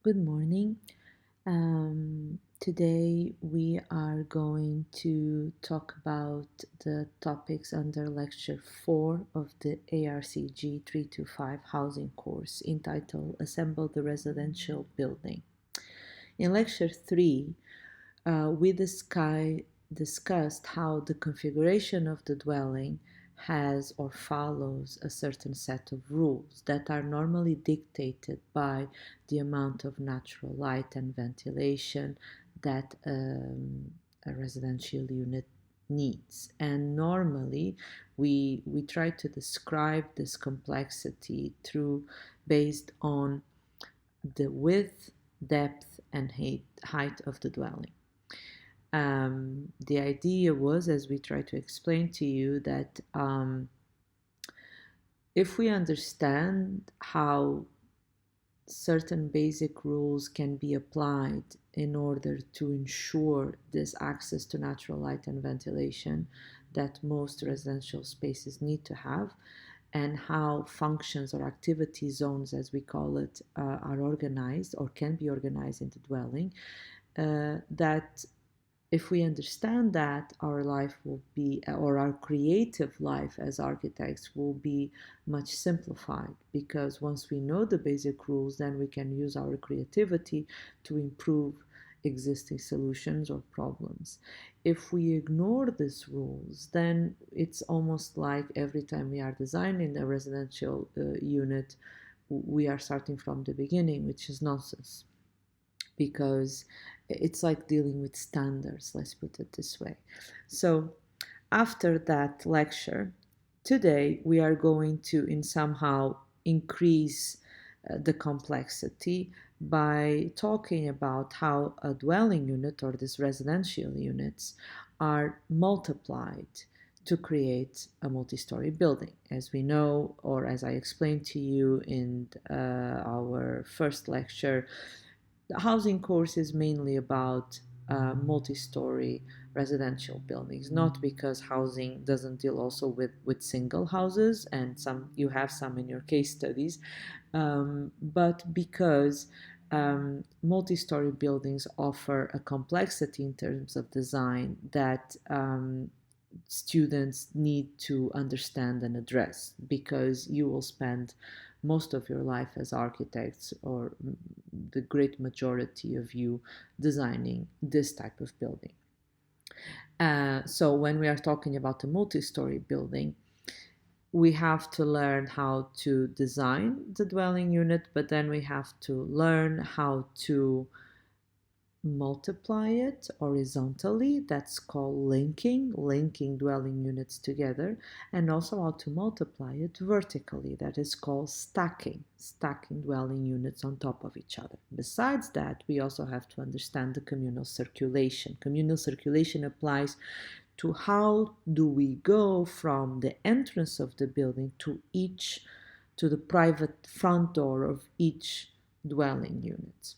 Good morning. Today we are going to talk about the topics under Lecture 4 of the ARCG 325 housing course entitled Assemble the Residential Building. In Lecture 3, we discussed how the configuration of the dwelling has or follows a certain set of rules that are normally dictated by the amount of natural light and ventilation that a residential unit needs. And normally we try to describe this complexity through based on the width, depth, and height of the dwelling. The idea was, as we try to explain to you, that if we understand how certain basic rules can be applied in order to ensure this access to natural light and ventilation that most residential spaces need to have, and how functions or activity zones, as we call it, are organized or can be organized in the dwelling, that if we understand that, our life will be, or our creative life as architects will be much simplified, because once we know the basic rules, then we can use our creativity to improve existing solutions or problems. If we ignore these rules, then it's almost like every time we are designing a residential unit, we are starting from the beginning, which is nonsense, because it's like dealing with standards, let's put it this way. So, after that lecture, today we are going to, in somehow, increase the complexity by talking about how a dwelling unit or these residential units are multiplied to create a multi-story building. As we know, or as I explained to you in our first lecture, the housing course is mainly about multi-story residential buildings, not because housing doesn't deal also with single houses, and some you have some in your case studies, but because multi-story buildings offer a complexity in terms of design that students need to understand and address, because you will spend most of your life as architects, or the great majority of you, designing this type of building. So when we are talking about a multi-story building, we have to learn how to design the dwelling unit, but then we have to learn how to multiply it horizontally. That's called linking dwelling units together, and also how to multiply it vertically. That is called stacking dwelling units on top of each other. Besides that, we also have to understand the communal circulation. Communal circulation applies to how do we go from the entrance of the building to the private front door of each dwelling unit.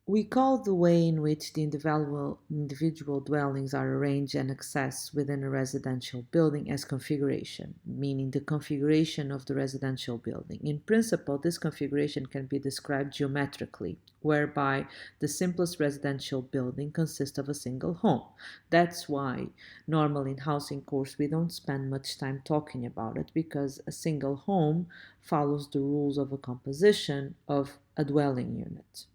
We call the way in which the individual dwellings are arranged and accessed within a residential building as configuration, meaning the configuration of the residential building. In principle, this configuration can be described geometrically, whereby the simplest residential building consists of a single home. That's why normally in housing course we don't spend much time talking about it, because a single home follows the rules of a composition of a dwelling unit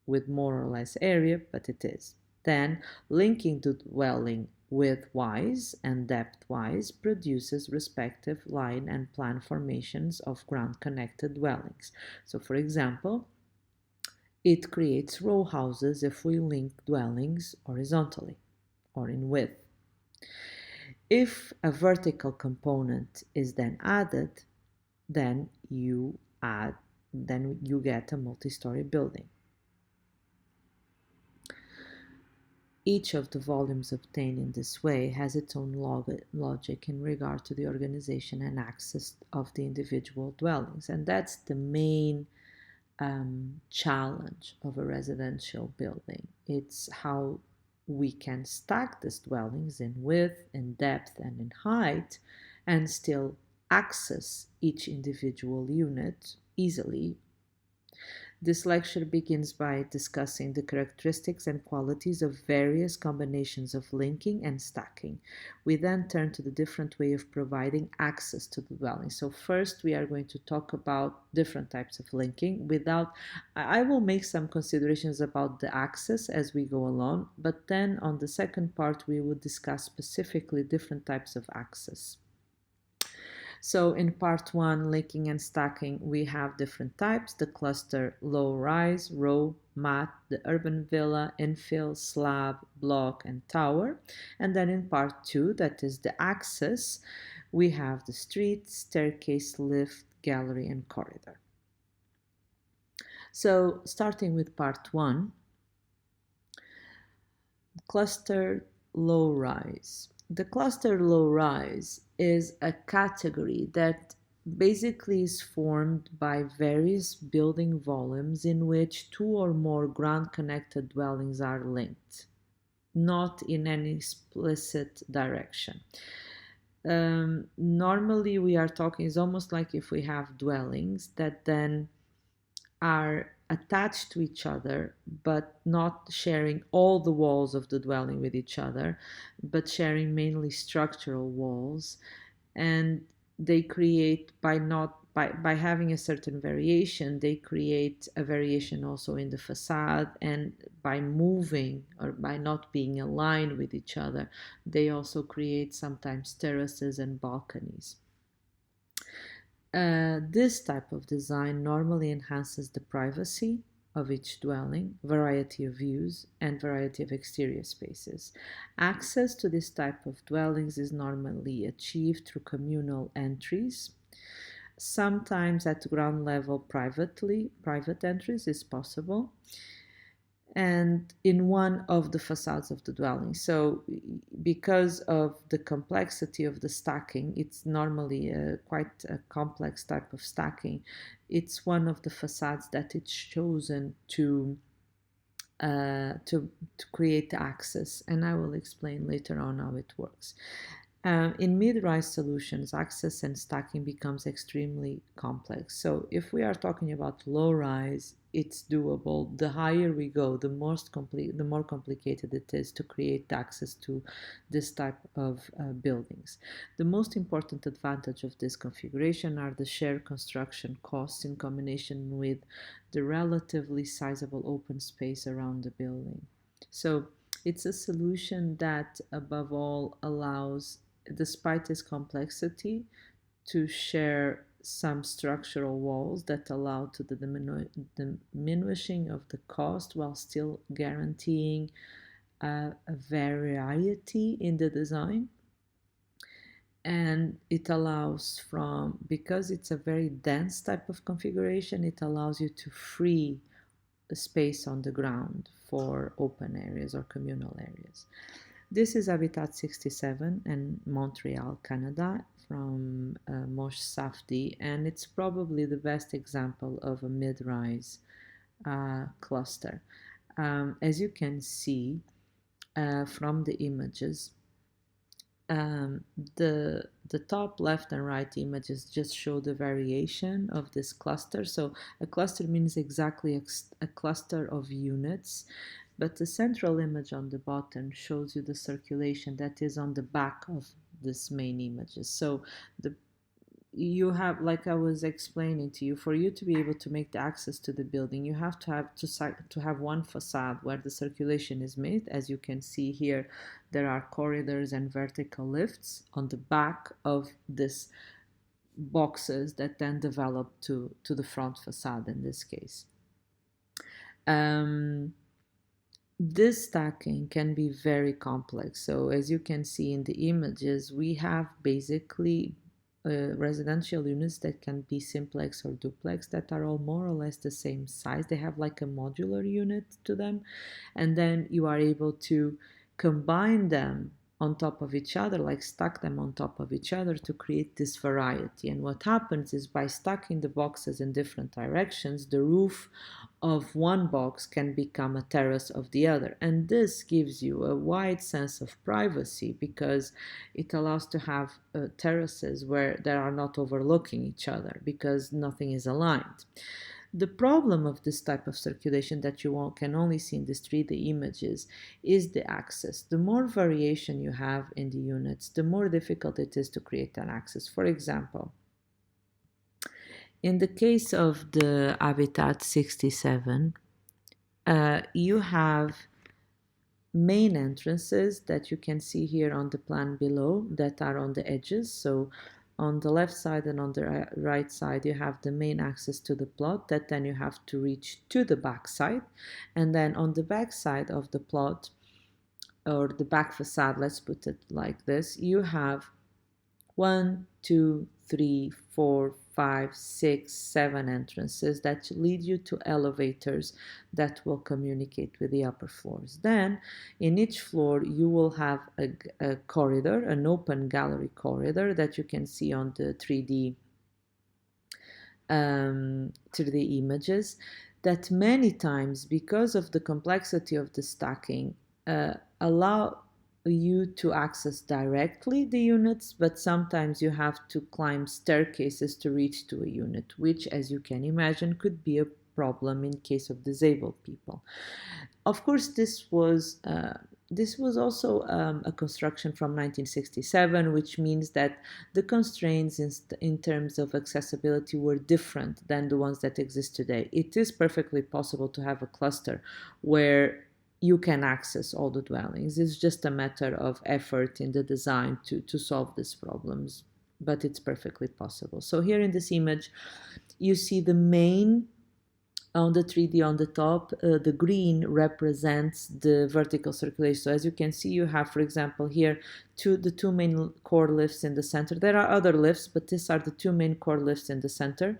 with more or less area, but it is. Then, linking the dwelling width-wise and depth-wise produces respective line and plan formations of ground-connected dwellings. So, for example, it creates row houses if we link dwellings horizontally or in width. If a vertical component is then added, then you get a multi-story building. Each of the volumes obtained in this way has its own logic in regard to the organization and access of the individual dwellings, and that's the main challenge of a residential building. It's how we can stack these dwellings in width, in depth, and in height, and still access each individual unit easily This lecture begins by discussing the characteristics and qualities of various combinations of linking and stacking. We then turn to the different way of providing access to the dwelling. So first we are going to talk about different types of linking. I will make some considerations about the access as we go along, but then on the second part we will discuss specifically different types of access. So in part one, linking and stacking, we have different types: the cluster, low rise, row, mat, the urban villa, infill, slab, block, and tower. And then in part two, that is the access, we have the street, staircase, lift, gallery, and corridor. So starting with part one, cluster low rise. The cluster low rise is a category that basically is formed by various building volumes in which two or more ground connected dwellings are linked, not in any explicit direction. Normally we are talking, it's almost like if we have dwellings that then are attached to each other, but not sharing all the walls of the dwelling with each other, but sharing mainly structural walls. And they create, by having a certain variation, they create a variation also in the facade, and by moving or by not being aligned with each other, they also create sometimes terraces and balconies. This type of design normally enhances the privacy of each dwelling, variety of views, and variety of exterior spaces. Access to this type of dwellings is normally achieved through communal entries. Sometimes at ground level private entries is possible, and in one of the facades of the dwelling. So because of the complexity of the stacking, it's normally quite a complex type of stacking. It's one of the facades that it's chosen to create access, and I will explain later on how it works. In mid-rise solutions, access and stacking becomes extremely complex. So if we are talking about low-rise, it's doable. The higher we go, the more complicated it is to create access to this type of buildings. The most important advantage of this configuration are the shared construction costs in combination with the relatively sizable open space around the building. So it's a solution that above all allows, despite its complexity, to share some structural walls that allow to the diminishing of the cost while still guaranteeing a variety in the design. And it allows because it's a very dense type of configuration, it allows you to free the space on the ground for open areas or communal areas. This is Habitat 67 in Montreal, Canada, from Moshe Safdie, and it's probably the best example of a mid-rise cluster. As you can see from the images, the top left and right images just show the variation of this cluster. So a cluster means exactly a cluster of units, but the central image on the bottom shows you the circulation that is on the back of this main images. So you have, like I was explaining to you, for you to be able to make the access to the building, you have to have one facade where the circulation is made. As you can see here, there are corridors and vertical lifts on the back of this boxes that then develop to the front facade in this case. This stacking can be very complex. So as you can see in the images, we have basically residential units that can be simplex or duplex that are all more or less the same size. They have like a modular unit to them, and then you are able to combine them on top of each other, like stack them on top of each other to create this variety. And what happens is, by stacking the boxes in different directions, the roof of one box can become a terrace of the other. And this gives you a wide sense of privacy because it allows to have terraces where they are not overlooking each other because nothing is aligned. The problem of this type of circulation that you can only see in these 3D images is the axis. The more variation you have in the units, the more difficult it is to create an axis. For example, in the case of the habitat 67, you have main entrances that you can see here on the plan below that are on the edges. So on the left side and on the right side, you have the main access to the plot that then you have to reach to the back side. And then on the back side of the plot, or the back facade, let's put it like this, you have 1, 2, 3, 4, 5, 6, 7 entrances that lead you to elevators that will communicate with the upper floors. Then, in each floor, you will have a corridor, an open gallery corridor that you can see on the 3D images, that many times, because of the complexity of the stacking, allow you to access directly the units, but sometimes you have to climb staircases to reach to a unit, which, as you can imagine, could be a problem in case of disabled people. Of course, this was also a construction from 1967, which means that the constraints in terms of accessibility were different than the ones that exist today. It is perfectly possible to have a cluster where you can access all the dwellings. It's just a matter of effort in the design to solve these problems, but it's perfectly possible. So here in this image, you see the main on the 3D on the top, the green represents the vertical circulation. So as you can see, you have, for example, here the two main core lifts in the center. There are other lifts, but these are the two main core lifts in the center,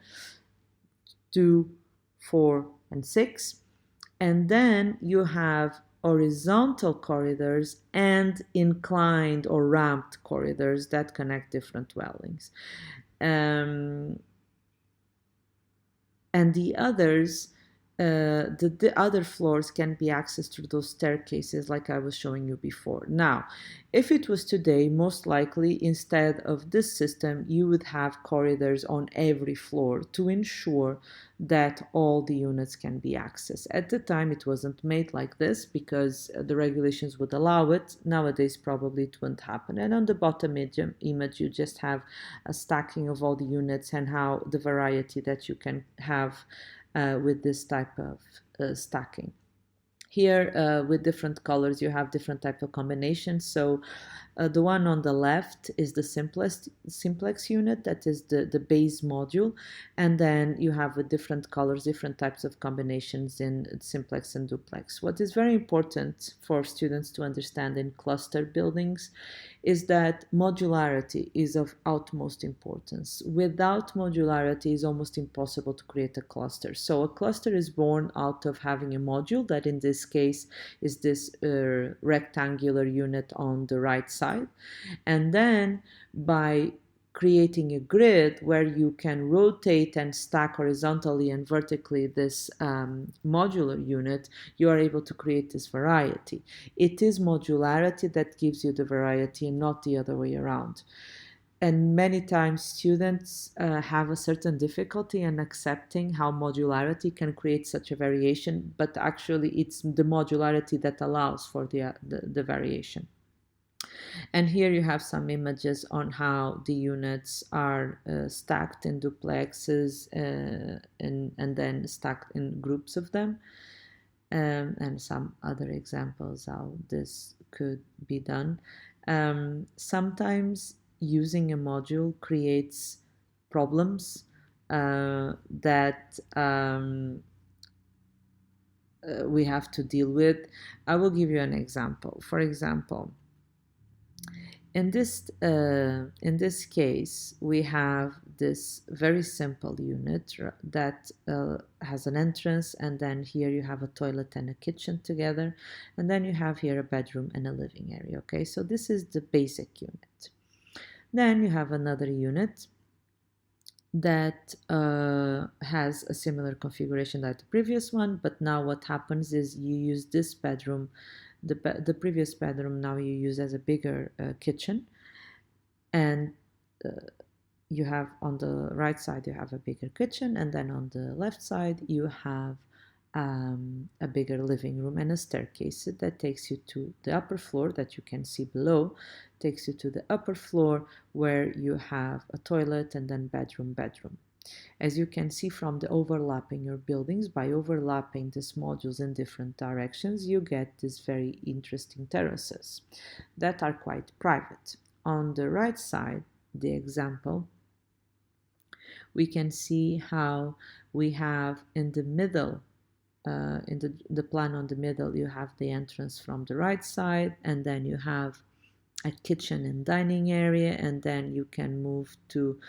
2, 4, and 6. And then you have horizontal corridors and inclined or ramped corridors that connect different dwellings. And the others, the other floors can be accessed through those staircases like I was showing you before. Now, if it was today, most likely instead of this system, you would have corridors on every floor to ensure that all the units can be accessed. At the time, it wasn't made like this because the regulations would allow it. Nowadays, probably it wouldn't happen. And on the bottom image, you just have a stacking of all the units and how the variety that you can have with this type of stacking. Here, with different colors, you have different type of combinations. So the one on the left is the simplex unit, that is the base module. And then you have with different colors, different types of combinations in simplex and duplex. What is very important for students to understand in cluster buildings is that modularity is of utmost importance. Without modularity, it's almost impossible to create a cluster. So a cluster is born out of having a module that in this case is this rectangular unit on the right side. And then by creating a grid where you can rotate and stack horizontally and vertically this modular unit, you are able to create this variety. It is modularity that gives you the variety and not the other way around. And many times students have a certain difficulty in accepting how modularity can create such a variation, but actually it's the modularity that allows for the variation. And here you have some images on how the units are stacked in duplexes and then stacked in groups of them, and some other examples how this could be done. Sometimes using a module creates problems that we have to deal with. I will give you an example. For example, in this case, we have this very simple unit that has an entrance, and then here you have a toilet and a kitchen together, and then you have here a bedroom and a living area. Okay, so this is the basic unit. Then you have another unit that has a similar configuration like the previous one, but now what happens is you use this bedroom, the previous bedroom now you use as a bigger kitchen, and you have on the right side, you have a bigger kitchen, and then on the left side, you have a bigger living room and a staircase that takes you to the upper floor that you can see below, takes you to the upper floor where you have a toilet and then bedroom. As you can see from the overlapping your buildings, by overlapping these modules in different directions, you get these very interesting terraces that are quite private. On the right side, the example, we can see how we have in the middle, in the plan on the middle, you have the entrance from the right side, and then you have a kitchen and dining area, and then you can move to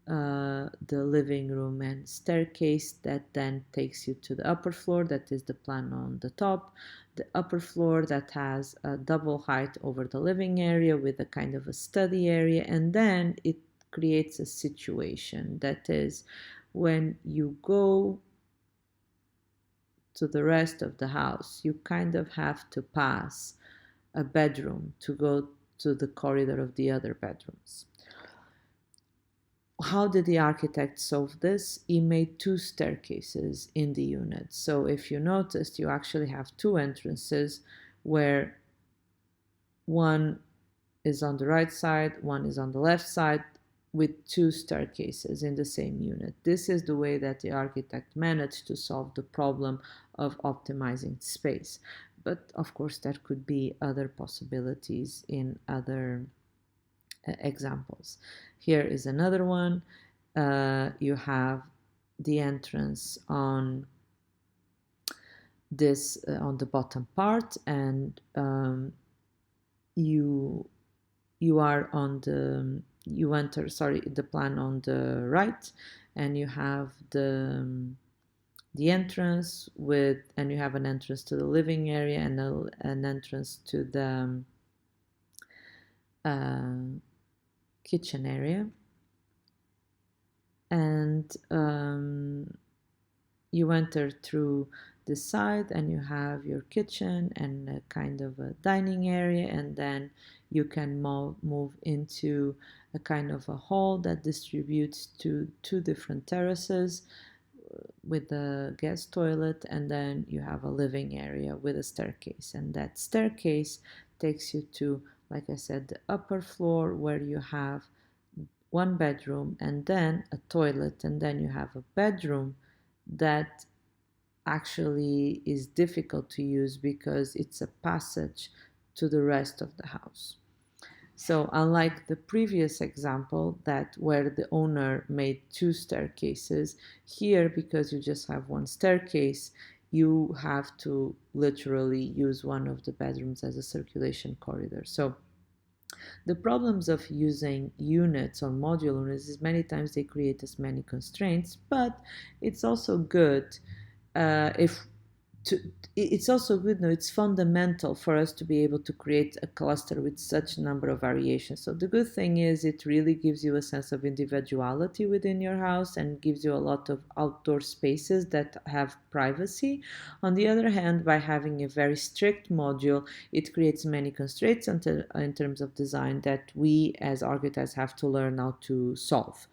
the living room and staircase that then takes you to the upper floor. That is the plan on the top. The upper floor that has a double height over the living area with a kind of a study area, and then it creates a situation that is when you go to the rest of the house, you kind of have to pass a bedroom to go to the corridor of the other bedrooms. How did the architect solve this? He made two staircases in the unit. So if you noticed, you actually have two entrances where one is on the right side, one is on the left side, with two staircases in the same unit. This is the way that the architect managed to solve the problem of optimizing space. But of course, there could be other possibilities in other examples. Here is another one. You have the entrance on this on the bottom part, and you are on the you enter the plan on the right, and you have the entrance with, and you have an entrance to the living area and an entrance to the kitchen area, and you enter through the side and you have your kitchen and a kind of a dining area, and then you can move into a kind of a hall that distributes to two different terraces with a guest toilet, and then you have a living area with a staircase, and that staircase takes you to, like I said, the upper floor where you have one bedroom and then a toilet, and then you have a bedroom that actually is difficult to use because it's a passage to the rest of the house. So unlike the previous example that where the owner made two staircases, here because you just have one staircase, you have to literally use one of the bedrooms as a circulation corridor. So the problems of using units or module units is many times they create as many constraints, but it's also good if to, it's also good, no, it's fundamental for us to be able to create a cluster with such a number of variations. So the good thing is it really gives you a sense of individuality within your house and gives you a lot of outdoor spaces that have privacy. On the other hand, by having a very strict module, it creates many constraints in terms of design that we as architects have to learn how to solve.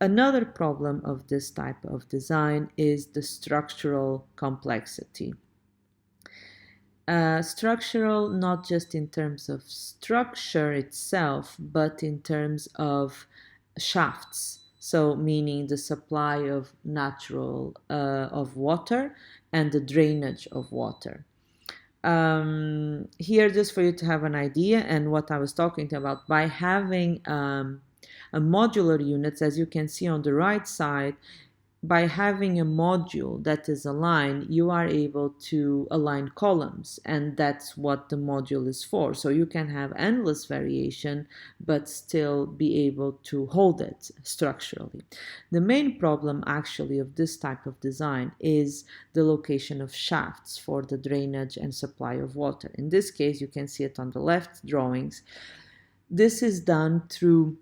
Another problem of this type of design is the structural complexity. Structural not just in terms of structure itself, but in terms of shafts. So meaning the supply of natural of water and the drainage of water. Here, just for you to have an idea and what I was talking about, by having a modular units, as you can see on the right side, by having a module that is aligned, you are able to align columns, and that's what the module is for. So you can have endless variation, but still be able to hold it structurally. The main problem actually of this type of design is the location of shafts for the drainage and supply of water. In this case, you can see it on the left drawings. This is done through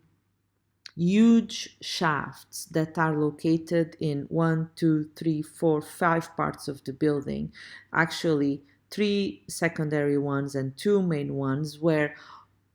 huge shafts that are located in 1, 2, 3, 4, 5 parts of the building. Actually, 3 secondary ones and 2 main ones, where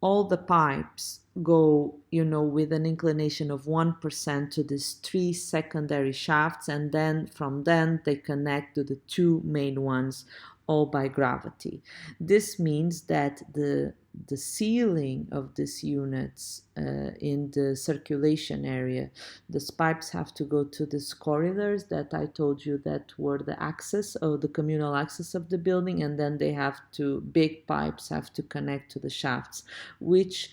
all the pipes go, with an inclination of 1% to these three secondary shafts, and then from then they connect to the two main ones, all by gravity. This means that the ceiling of these units in the circulation area, these pipes have to go to these corridors that I told you that were the access or the communal access of the building, and then they have to, big pipes have to connect to the shafts, which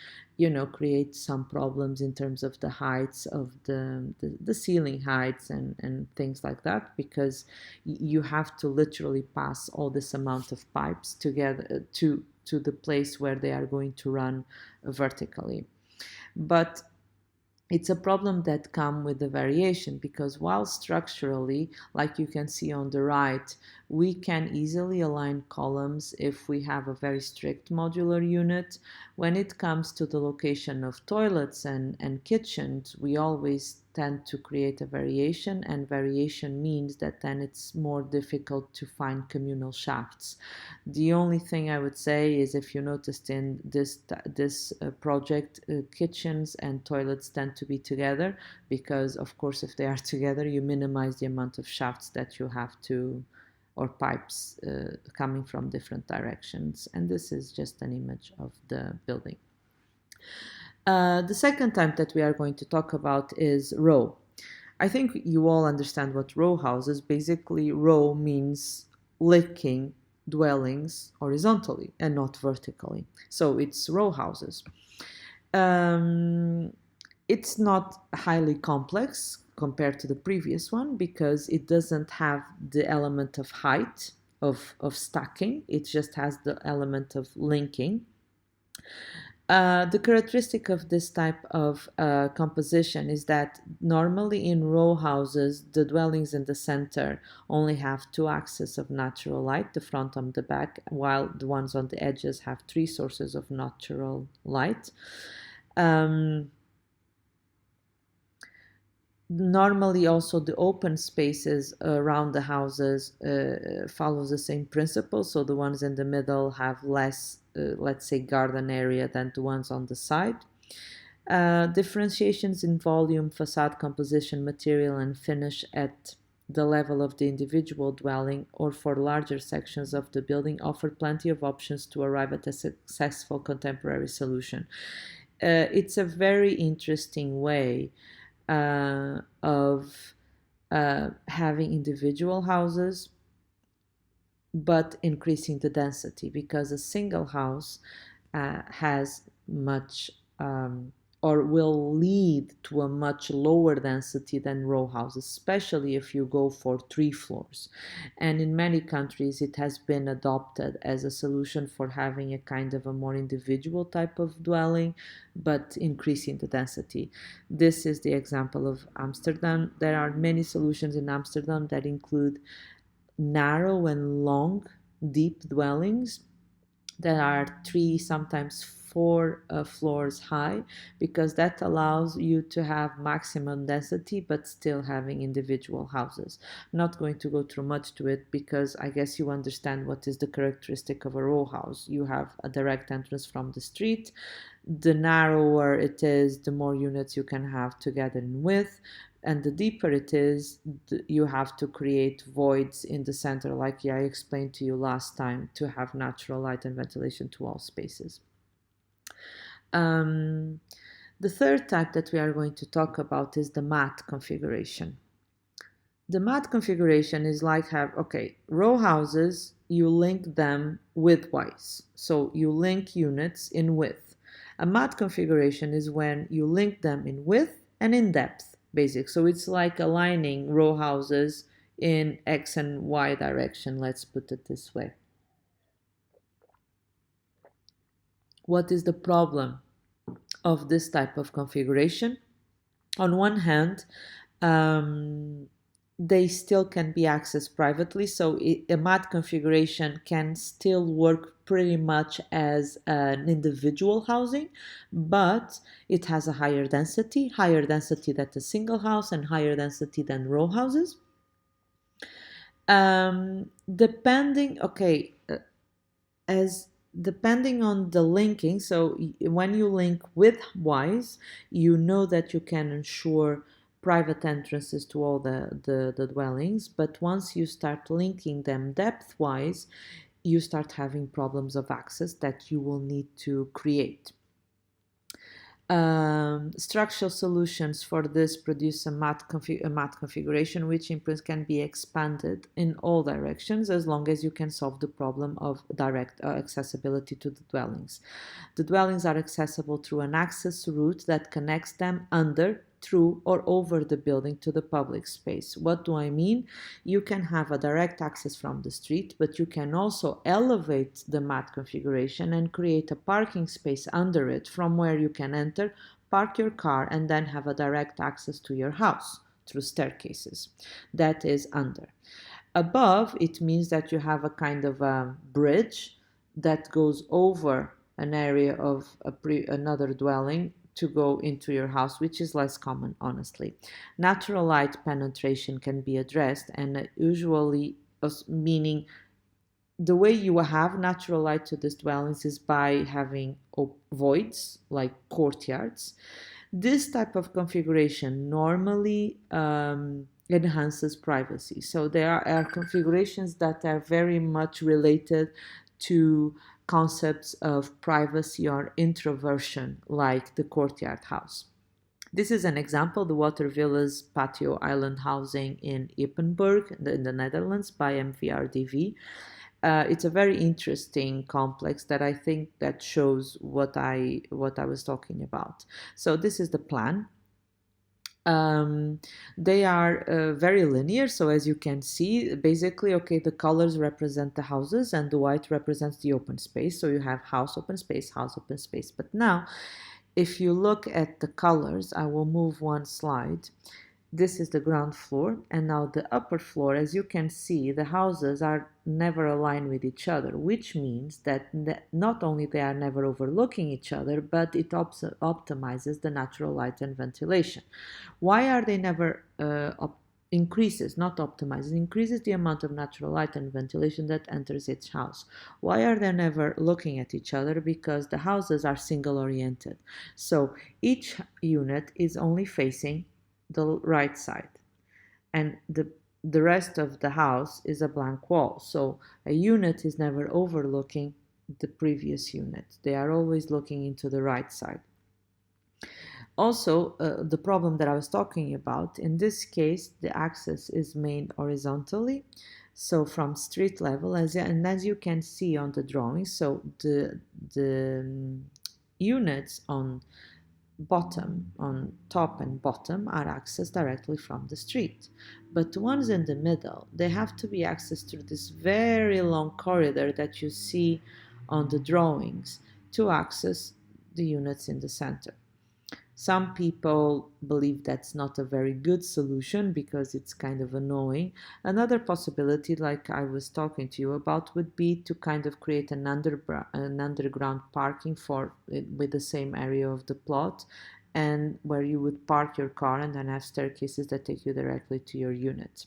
create some problems in terms of the heights of the ceiling heights and things like that, because you have to literally pass all this amount of pipes together to the place where they are going to run vertically. But it's a problem that comes with the variation, because while structurally, like you can see on the right, we can easily align columns if we have a very strict modular unit. When it comes to the location of toilets and kitchens, we always tend to create a variation, and variation means that then it's more difficult to find communal shafts. The only thing I would say is, if you noticed in this project, kitchens and toilets tend to be together, because of course if they are together you minimize the amount of shafts that you have to, or pipes coming from different directions. And this is just an image of the building. The second type that we are going to talk about is row. I think you all understand what row houses. Basically, row means linking dwellings horizontally and not vertically. So it's row houses. It's not highly complex compared to the previous one, because it doesn't have the element of height, of stacking. It just has the element of linking. The characteristic of this type of composition is that normally in row houses, the dwellings in the center only have two axes of natural light, the front and the back, while the ones on the edges have three sources of natural light. Normally also the open spaces around the houses follows the same principle. So the ones in the middle have less, let's say, garden area than the ones on the side. Differentiations in volume, facade composition, material, and finish at the level of the individual dwelling or for larger sections of the building offer plenty of options to arrive at a successful contemporary solution. It's a very interesting way of having individual houses, but increasing the density, because a single house has much or will lead to a much lower density than row houses, especially if you go for 3 floors. And in many countries, it has been adopted as a solution for having a kind of a more individual type of dwelling, but increasing the density. This is the example of Amsterdam. There are many solutions in Amsterdam that include narrow and long, deep dwellings that are 3, sometimes 4 floors high, because that allows you to have maximum density but still having individual houses. I'm not going to go through much to it, because I guess you understand what is the characteristic of a row house. You have a direct entrance from the street. The narrower it is, the more units you can have together in width, and the deeper it is, you have to create voids in the center, like I explained to you last time, to have natural light and ventilation to all spaces. The third type that we are going to talk about is the mat configuration. The mat configuration is like row houses, you link them widthwise. So you link units in width. A mat configuration is when you link them in width and in depth, basic. So it's like aligning row houses in X and Y direction, let's put it this way. What is the problem of this type of configuration? On one hand, they still can be accessed privately, so a mat configuration can still work pretty much as an individual housing, but it has a higher density than a single house and higher density than row houses. Depending, as depending on the linking, so when you link widthwise, you know that you can ensure private entrances to all the dwellings, but once you start linking them depthwise, you start having problems of access that you will need to create. Structural solutions for this produce a matte configuration, which in principle can be expanded in all directions as long as you can solve the problem of direct accessibility to the dwellings. The dwellings are accessible through an access route that connects them under, through, or over the building to the public space. What do I mean? You can have a direct access from the street, but you can also elevate the mat configuration and create a parking space under it from where you can enter, park your car, and then have a direct access to your house through staircases. That is under. Above, it means that you have a kind of a bridge that goes over an area of another dwelling to go into your house, which is less common, honestly. Natural light penetration can be addressed, and usually, meaning the way you have natural light to these dwellings is by having voids, like courtyards. This type of configuration normally enhances privacy. So there are configurations that are very much related to concepts of privacy or introversion, like the courtyard house. This is an example, the Water Villas Patio Island Housing in Ippenburg in the Netherlands by MVRDV. It's a very interesting complex that I think that shows what I was talking about. So this is the plan. They are very linear, so as you can see, basically, okay, the colors represent the houses and the white represents the open space. So you have house, open space, house, open space. But now, if you look at the colors, I will move one slide. This is the ground floor, and now the upper floor, as you can see, the houses are never aligned with each other, which means that not only they are never overlooking each other, but it optimizes the natural light and ventilation. Why are they never increases, not optimizes, increases the amount of natural light and ventilation that enters each house. Why are they never looking at each other? Because the houses are single oriented. So each unit is only facing the right side, and the rest of the house is a blank wall. So a unit is never overlooking the previous unit. They are always looking into the right side. Also, the problem that I was talking about, in this case, the access is made horizontally, so from street level, as you can see on the drawing, so the units on top and bottom are accessed directly from the street, but the ones in the middle, they have to be accessed through this very long corridor that you see on the drawings to access the units in the center. Some people believe that's not a very good solution because it's kind of annoying. Another possibility, like I was talking to you about, would be to kind of create an underground parking with the same area of the plot, and where you would park your car and then have staircases that take you directly to your unit.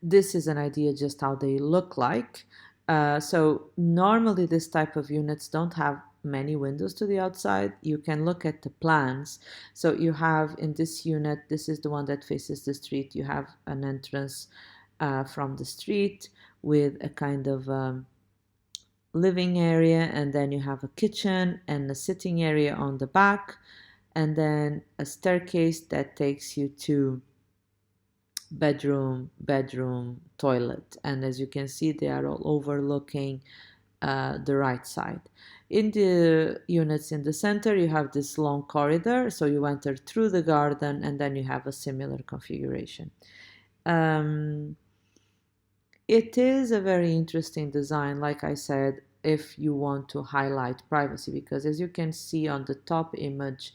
This is an idea just how they look like. So normally this type of units don't have many windows to the outside. You can look at the plans. So you have in this unit, this is the one that faces the street. You have an entrance from the street with a kind of living area, and then you have a kitchen and a sitting area on the back, and then a staircase that takes you to bedroom, toilet. And as you can see, they are all overlooking the right side. In the units in the center, you have this long corridor, so you enter through the garden, and then you have a similar configuration. It is a very interesting design, like I said, if you want to highlight privacy, because as you can see on the top image,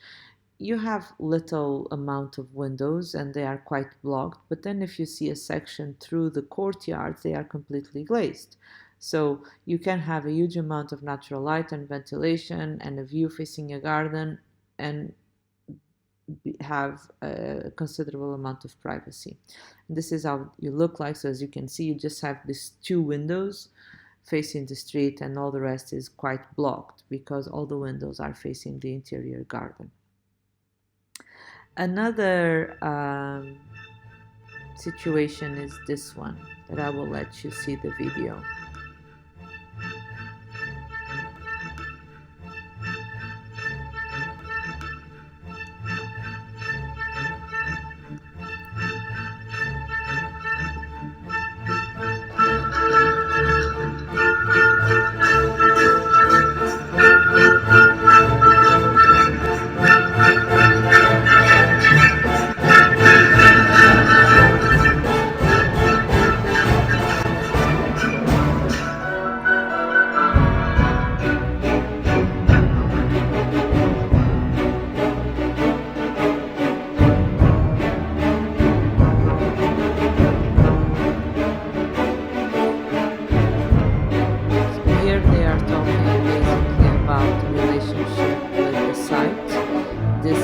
you have little amount of windows and they are quite blocked, but then if you see a section through the courtyards, they are completely glazed. So you can have a huge amount of natural light and ventilation and a view facing a garden and have a considerable amount of privacy. And this is how you look like. So as you can see, you just have these two windows facing the street, and all the rest is quite blocked because all the windows are facing the interior garden. Another situation is this one that I will let you see the video.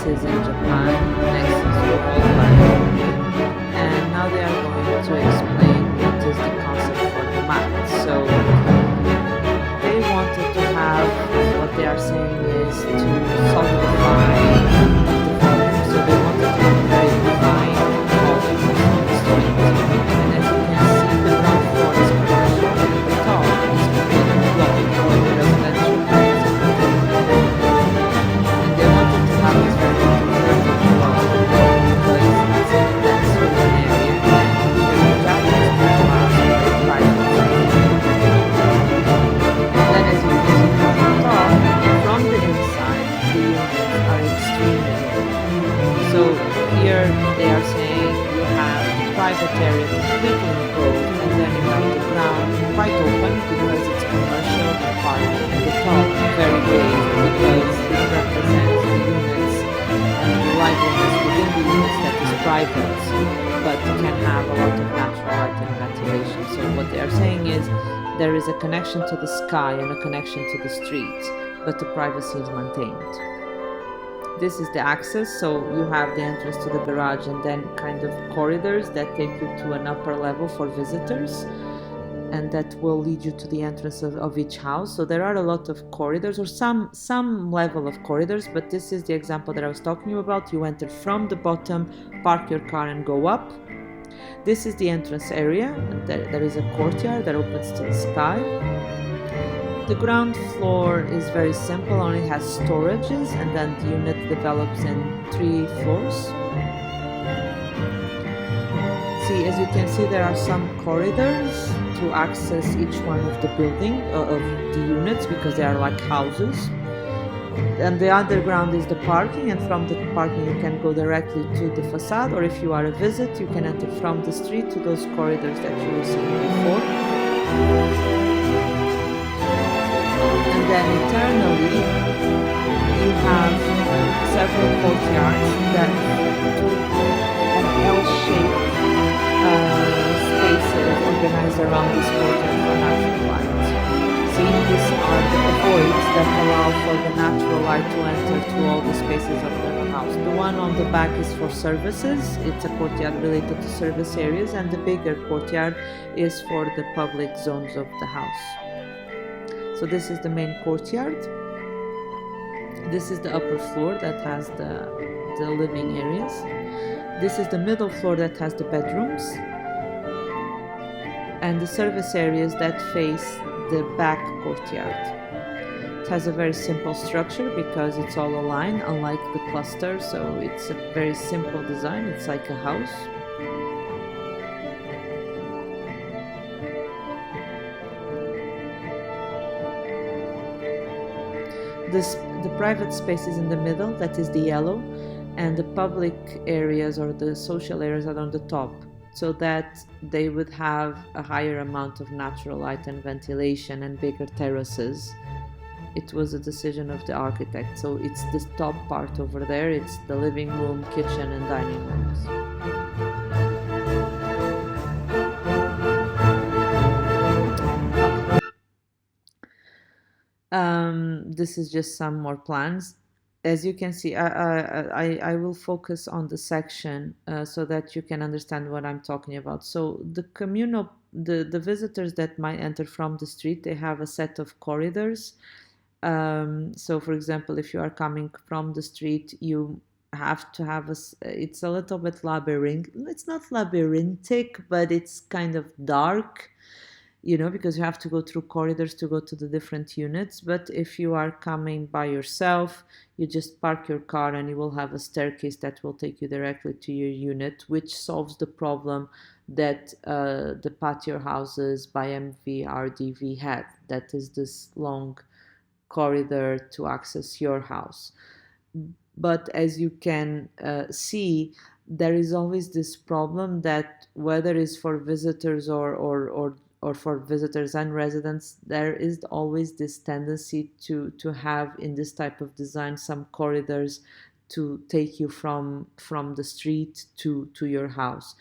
Is in Japan, next is world, and now they are going to explain what is the concept for the mat. So they wanted to have, what they are saying is to solidify the volume. So they wanted to have a very defined volume on the street. And as you can see, the ground floor is commercial and the top is completely blocked for the residential housing. And they wanted to have this very they are saying you have private area completely enclosed, and then you have the ground quite open because it's commercial apartment, and the top very glazed because it represents the units and the liveliness within the units that is private, but can have a lot of natural light and ventilation. So what they are saying is there is a connection to the sky and a connection to the street, but the privacy is maintained. This is the access, so you have the entrance to the garage and then kind of corridors that take you to an upper level for visitors, and that will lead you to the entrance of each house. So there are a lot of corridors, or some level of corridors, but this is the example that I was talking about. You enter from the bottom, park your car and go up. This is the entrance area. There is a courtyard that opens to the sky. The ground floor is very simple, only has storages, and then the unit develops in 3 floors. See, as you can see, there are some corridors to access each one of the building of the units because they are like houses. And the underground is the parking, and from the parking you can go directly to the facade, or if you are a visit, you can enter from the street to those corridors that you were seeing before. And then internally, you have several courtyards that do an L-shaped spaces organized around this courtyard for natural light. See, these are the voids that allow for the natural light to enter to all the spaces of the house. The one on the back is for services. It's a courtyard related to service areas, and the bigger courtyard is for the public zones of the house. So this is the main courtyard. This is the upper floor that has the living areas. This is the middle floor that has the bedrooms. And the service areas that face the back courtyard. It has a very simple structure because it's all aligned, unlike the cluster, so it's a very simple design. It's like a house. The private space is in the middle, that is the yellow, and the public areas or the social areas are on the top, so that they would have a higher amount of natural light and ventilation and bigger terraces. It was a decision of the architect, so it's the top part over there, it's the living room, kitchen and dining rooms. This is just some more plans. as you can see, I will focus on the section so that you can understand what I'm talking about. So the visitors that might enter from the street, they have a set of corridors. So for example, if you are coming from the street, you have to have it's a little bit labyrinth. It's not labyrinthic, but it's kind of dark, because you have to go through corridors to go to the different units. But if you are coming by yourself, you just park your car and you will have a staircase that will take you directly to your unit, which solves the problem that the patio houses by MVRDV had. That is this long corridor to access your house. But as you can see, there is always this problem that whether it's for visitors or for visitors and residents, there is always this tendency to have in this type of design some corridors to take you from the street to your house.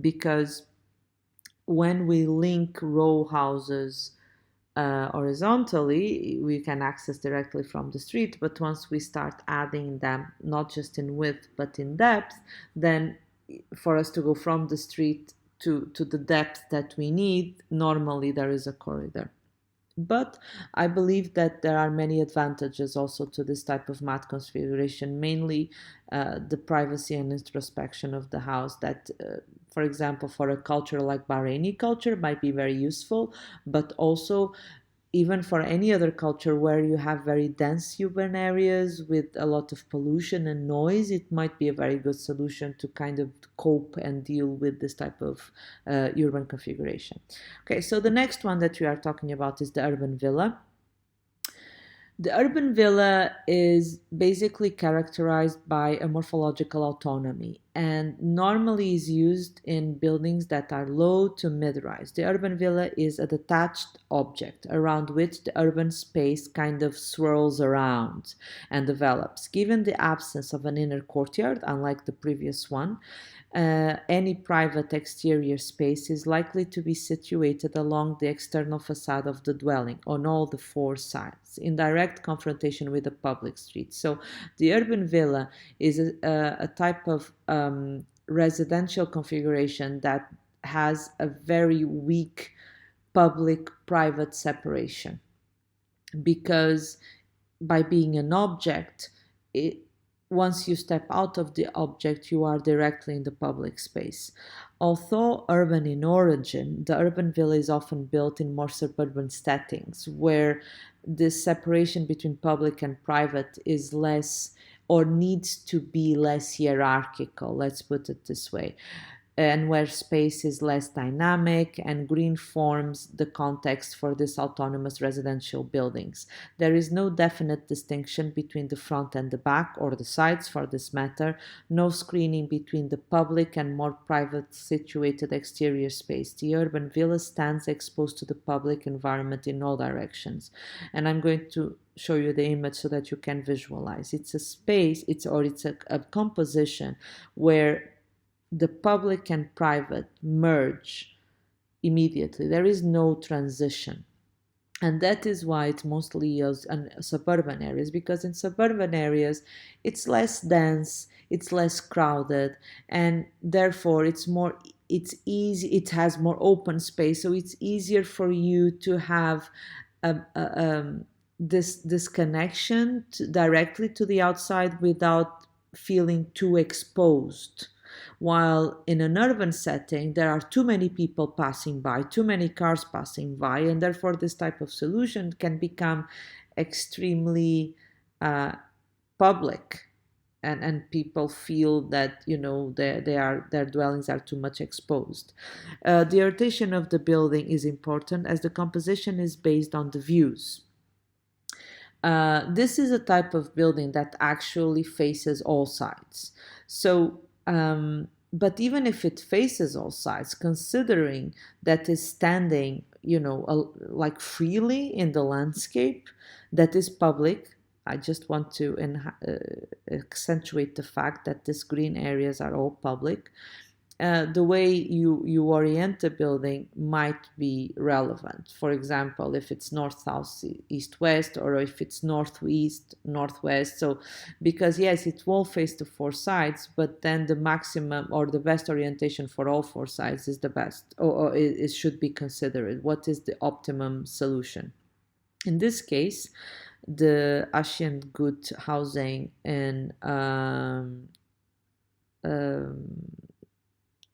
Because when we link row houses horizontally, we can access directly from the street. But once we start adding them, not just in width but in depth, then for us to go from the street to the depth that we need, normally there is a corridor. But I believe that there are many advantages also to this type of mat configuration, mainly the privacy and introspection of the house that, for example, for a culture like Bahraini culture might be very useful, but also even for any other culture where you have very dense urban areas with a lot of pollution and noise, it might be a very good solution to kind of cope and deal with this type of urban configuration. Okay, so the next one that we are talking about is the urban villa. The urban villa is basically characterized by a morphological autonomy and normally is used in buildings that are low to mid-rise. The urban villa is a detached object around which the urban space kind of swirls around and develops. Given the absence of an inner courtyard, unlike the previous one, any private exterior space is likely to be situated along the external facade of the dwelling on all the four sides, in direct confrontation with the public street. So the urban villa is a type of residential configuration that has a very weak public-private separation, because by being an object, once you step out of the object, you are directly in the public space. Although urban in origin, the urban villa is often built in more suburban settings where this separation between public and private is less, or needs to be less hierarchical, let's put it this way, and where space is less dynamic and green forms the context for these autonomous residential buildings. There is no definite distinction between the front and the back, or the sides for this matter, no screening between the public and more private situated exterior space. The urban villa stands exposed to the public environment in all directions. And I'm going to show you the image so that you can visualize. It's a space, it's a composition where the public and private merge immediately. There is no transition. And that is why it's mostly used in suburban areas, because in suburban areas, it's less dense, it's less crowded, and therefore it's easy, it has more open space. So it's easier for you to have this connection directly to the outside without feeling too exposed. While in an urban setting, there are too many people passing by, too many cars passing by, and therefore this type of solution can become extremely public, and people feel that their dwellings are too much exposed. The orientation of the building is important, as the composition is based on the views. This is a type of building that actually faces all sides. So but even if it faces all sides, considering that is standing, like freely in the landscape that is public, I just want to accentuate the fact that these green areas are all public. the way you orient the building might be relevant. For example, if it's north, south, east, west, or if it's northeast, northwest. So, because yes, it will face the four sides, but then the maximum or the best orientation for all four sides is the best, or it should be considered. What is the optimum solution? In this case, the ancient good housing in um,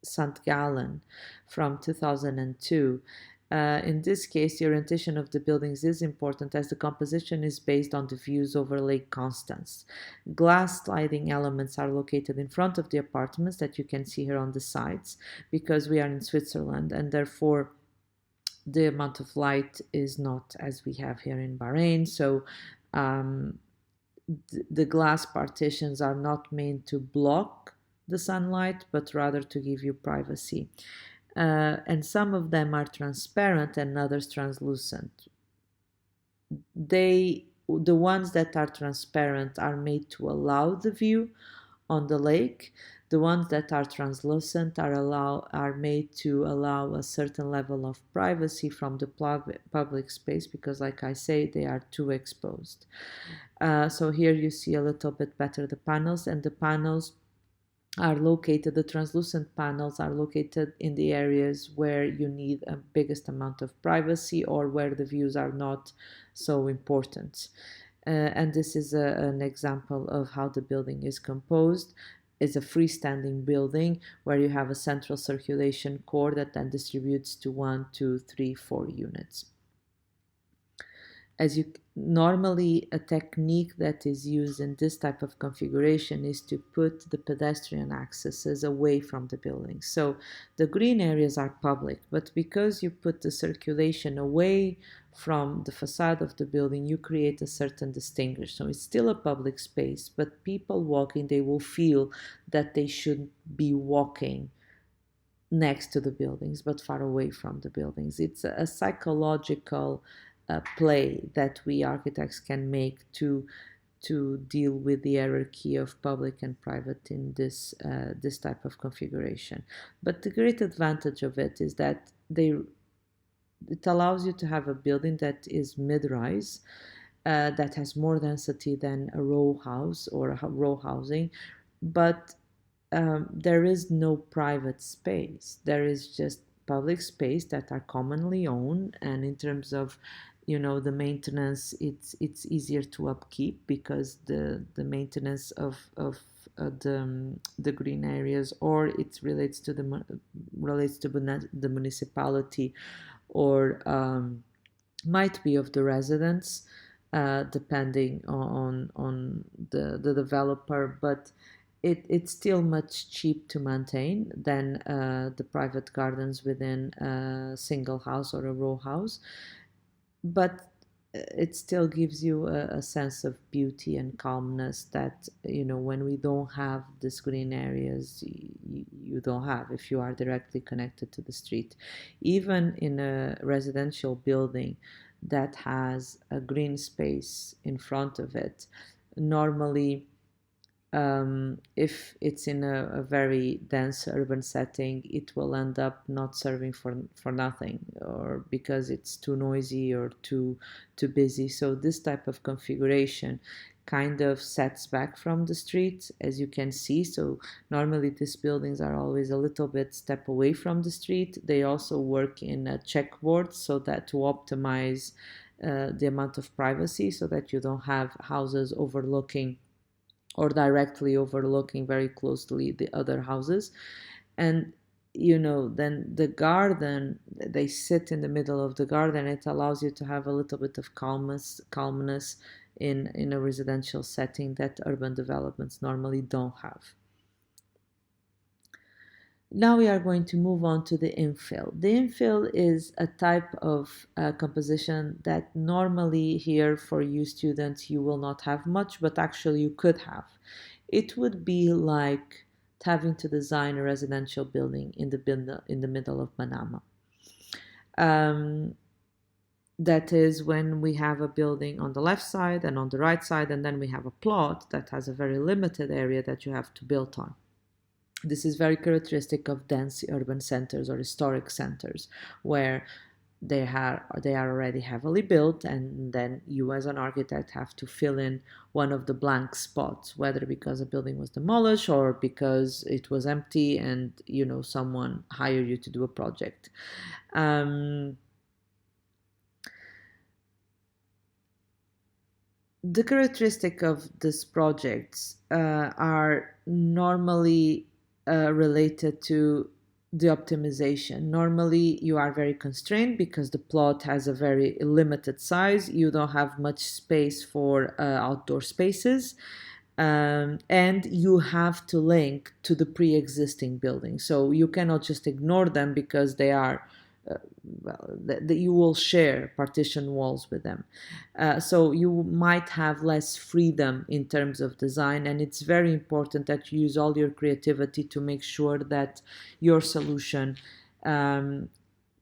St. Gallen from 2002. In this case, the orientation of the buildings is important as the composition is based on the views over Lake Constance. Glass sliding elements are located in front of the apartments that you can see here on the sides because we are in Switzerland, and therefore the amount of light is not as we have here in Bahrain. So um, the glass partitions are not meant to block the sunlight, but rather to give you privacy. And some of them are transparent and others translucent. The ones that are transparent are made to allow the view on the lake. The ones that are translucent are made to allow a certain level of privacy from the public space because, like I say, they are too exposed. So here you see a little bit better the panels, and the panels are located, the translucent panels are located in the areas where you need a biggest amount of privacy or where the views are not so important. And this is an example of how the building is composed. It's a freestanding building where you have a central circulation core that then distributes to 1, 2, 3, 4 units. As you normally, a technique that is used in this type of configuration is to put the pedestrian accesses away from the building. So the green areas are public, but because you put the circulation away from the facade of the building, you create a certain distinguish. So it's still a public space, but people walking, they will feel that they should be walking next to the buildings, but far away from the buildings. It's a psychological play that we architects can make to deal with the hierarchy of public and private in this type of configuration. But the great advantage of it is that it allows you to have a building that is mid-rise, that has more density than a row house or a row housing, but there is no private space. There is just public space that are commonly owned, and in terms of the maintenance, it's easier to upkeep because the maintenance of the green areas, or it relates to the municipality, or might be of the residents, depending on the developer, but it's still much cheap to maintain than the private gardens within a single house or a row house, but it still gives you a sense of beauty and calmness that when we don't have these green areas, you don't have if you are directly connected to the street. Even in a residential building that has a green space in front of it, normally if it's in a very dense urban setting, it will end up not serving for nothing, or because it's too noisy or too busy. So this type of configuration kind of sets back from the street, as you can see. So normally these buildings are always a little bit step away from the street. They also work in a checkboard so that to optimize the amount of privacy, so that you don't have houses overlooking or directly overlooking very closely the other houses. And then the garden, they sit in the middle of the garden. It allows you to have a little bit of calmness in a residential setting that urban developments normally don't have. Now we are going to move on to the infill. The infill is a type of composition that normally here for you students you will not have much, but actually you could have. It would be like having to design a residential building in the middle of Manama. That is when we have a building on the left side and on the right side, and then we have a plot that has a very limited area that you have to build on. This is very characteristic of dense urban centers or historic centers, where they are already heavily built, and then you as an architect have to fill in one of the blank spots, whether because a building was demolished or because it was empty and someone hired you to do a project. um, the characteristic of these projects are normally related to the optimization. Normally, you are very constrained because the plot has a very limited size. You don't have much space for outdoor spaces. And you have to link to the pre-existing building. So you cannot just ignore them because they are well, that you will share partition walls with them. So you might have less freedom in terms of design, and it's very important that you use all your creativity to make sure that your solution um,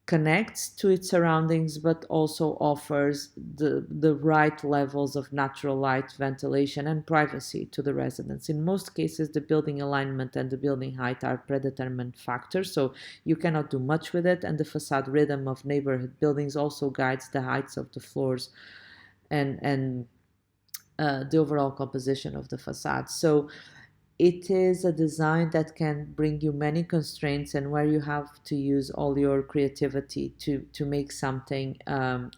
connects to its surroundings, but also offers the right levels of natural light, ventilation, and privacy to the residents. In most cases, the building alignment and the building height are predetermined factors, so you cannot do much with it, and the facade rhythm of neighborhood buildings also guides the heights of the floors and the overall composition of the facade. So it is a design that can bring you many constraints, and where you have to use all your creativity to make something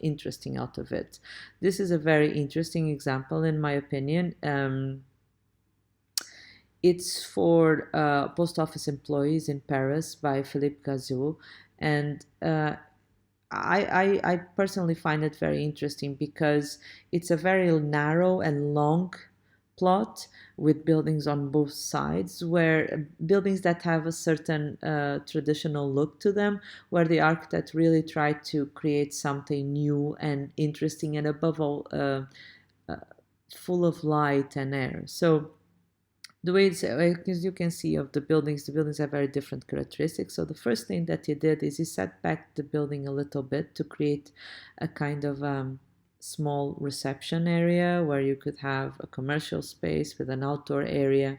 interesting out of it. This is a very interesting example, in my opinion. It's for post office employees in Paris by Philippe Gazou, and I personally find it very interesting because it's a very narrow and long plot with buildings on both sides, where buildings that have a certain traditional look to them, where the architect really tried to create something new and interesting, and above all, uh, full of light and air. So the way it's, as you can see, of the buildings have very different characteristics. So the first thing that he did is he set back the building a little bit to create a kind of small reception area where you could have a commercial space with an outdoor area.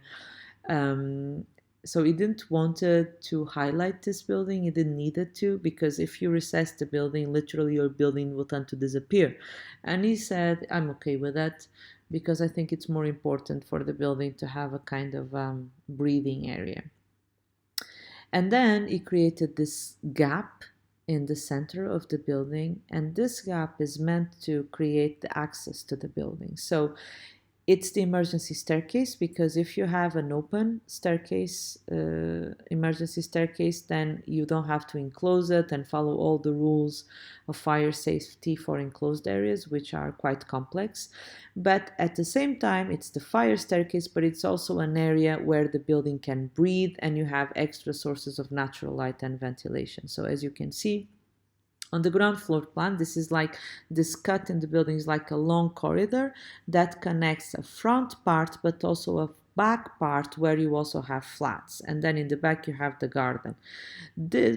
um, so he didn't wanted to highlight this building. He didn't need it to, because if you recess the building, literally your building will tend to disappear. And he said, I'm okay with that, because I think it's more important for the building to have a kind of breathing area. And then he created this gap in the center of the building, and this gap is meant to create the access to the building. So it's the emergency staircase, because if you have an open staircase, emergency staircase, then you don't have to enclose it and follow all the rules of fire safety for enclosed areas, which are quite complex. But at the same time, it's the fire staircase, but it's also an area where the building can breathe, and you have extra sources of natural light and ventilation. So as you can see, on the ground floor plan, this is like this cut in the building is like a long corridor that connects a front part but also a back part where you also have flats, and then in the back you have the garden.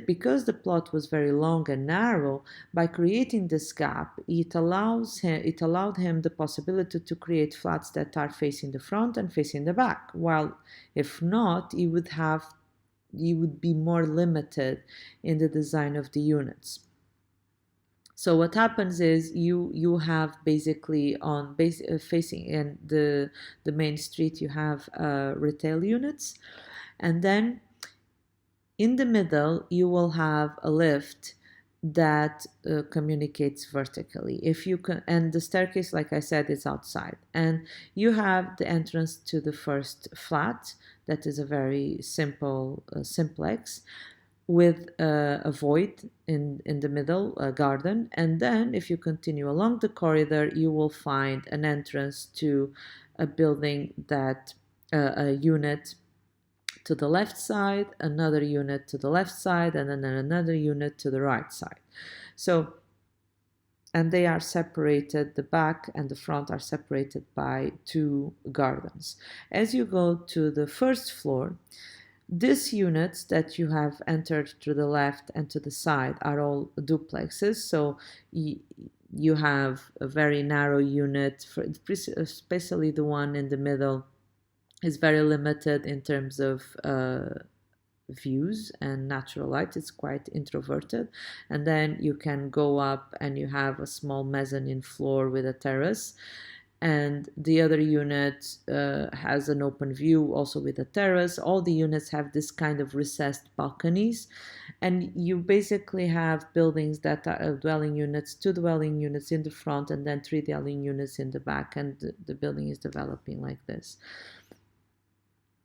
Because the plot was very long and narrow, by creating this gap, it allowed him the possibility to create flats that are facing the front and facing the back, while if not, he would be more limited in the design of the units. So what happens is you have basically facing in the main street, you have retail units, and then in the middle you will have a lift that communicates vertically. If you can, and the staircase, like I said, is outside, and you have the entrance to the first flat that is a very simple simplex with a void in the middle, a garden. And then if you continue along the corridor, you will find an entrance to a building that a unit to the left side, another unit to the left side, and then another unit to the right side. So, and they are separated, the back and the front are separated by two gardens. As you go to the first floor, these units that you have entered to the left and to the side are all duplexes. So you have a very narrow unit, especially the one in the middle is very limited in terms of views and natural light. It's quite introverted. And then you can go up and you have a small mezzanine floor with a terrace. And the other unit has an open view also with a terrace. All the units have this kind of recessed balconies. And you basically have buildings that are dwelling units, 2 dwelling units in the front, and then 3 dwelling units in the back. And the building is developing like this.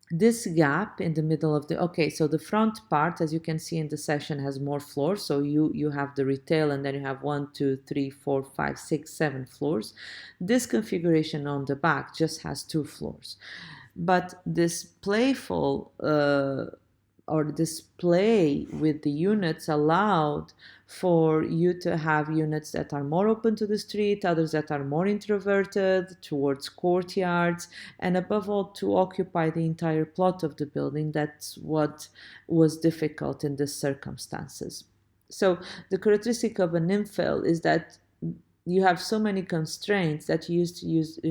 This gap in the middle of the, okay, so the front part, as you can see in the section, has more floors. So you have the retail, and then you have 1, 2, 3, 4, 5, 6, 7 floors. This configuration on the back just has 2 floors. But this playful or display with the units allowed for you to have units that are more open to the street, others that are more introverted towards courtyards, and above all to occupy the entire plot of the building. That's what was difficult in these circumstances. So the characteristic of an infill is that you have so many constraints that you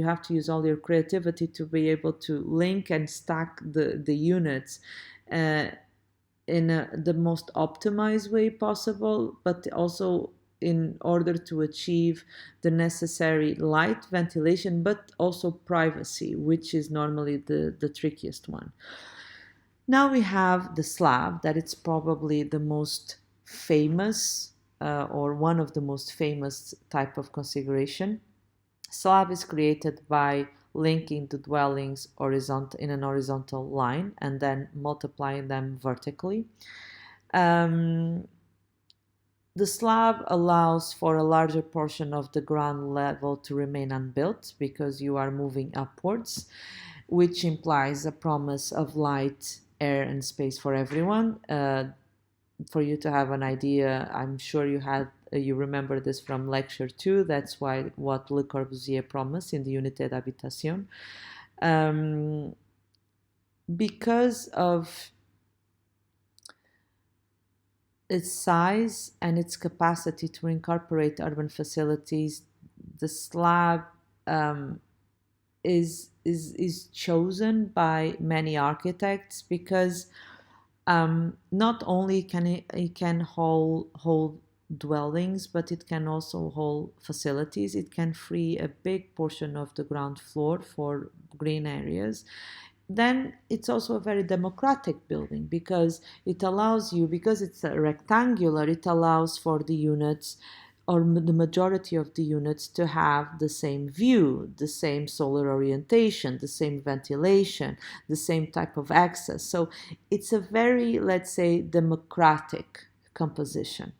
have to use all your creativity to be able to link and stack the units in the most optimized way possible, but also in order to achieve the necessary light, ventilation, but also privacy, which is normally the trickiest one. Now we have the slab, that it's probably the most famous or one of the most famous type of configuration. Slab is created by linking the dwellings in an horizontal line and then multiplying them vertically. The slab allows for a larger portion of the ground level to remain unbuilt because you are moving upwards, which implies a promise of light, air, and space for everyone. For you to have an idea, I'm sure you remember this from lecture 2. That's what Le Corbusier promised in the Unité d'Habitation. Because of its size and its capacity to incorporate urban facilities, the slab is chosen by many architects because not only can it can hold dwellings, but it can also hold facilities. It can free a big portion of the ground floor for green areas. Then it's also a very democratic building because it allows you, because it's a rectangular, it allows for the units or the majority of the units to have the same view, the same solar orientation, the same ventilation, the same type of access. So it's a very, let's say, democratic composition.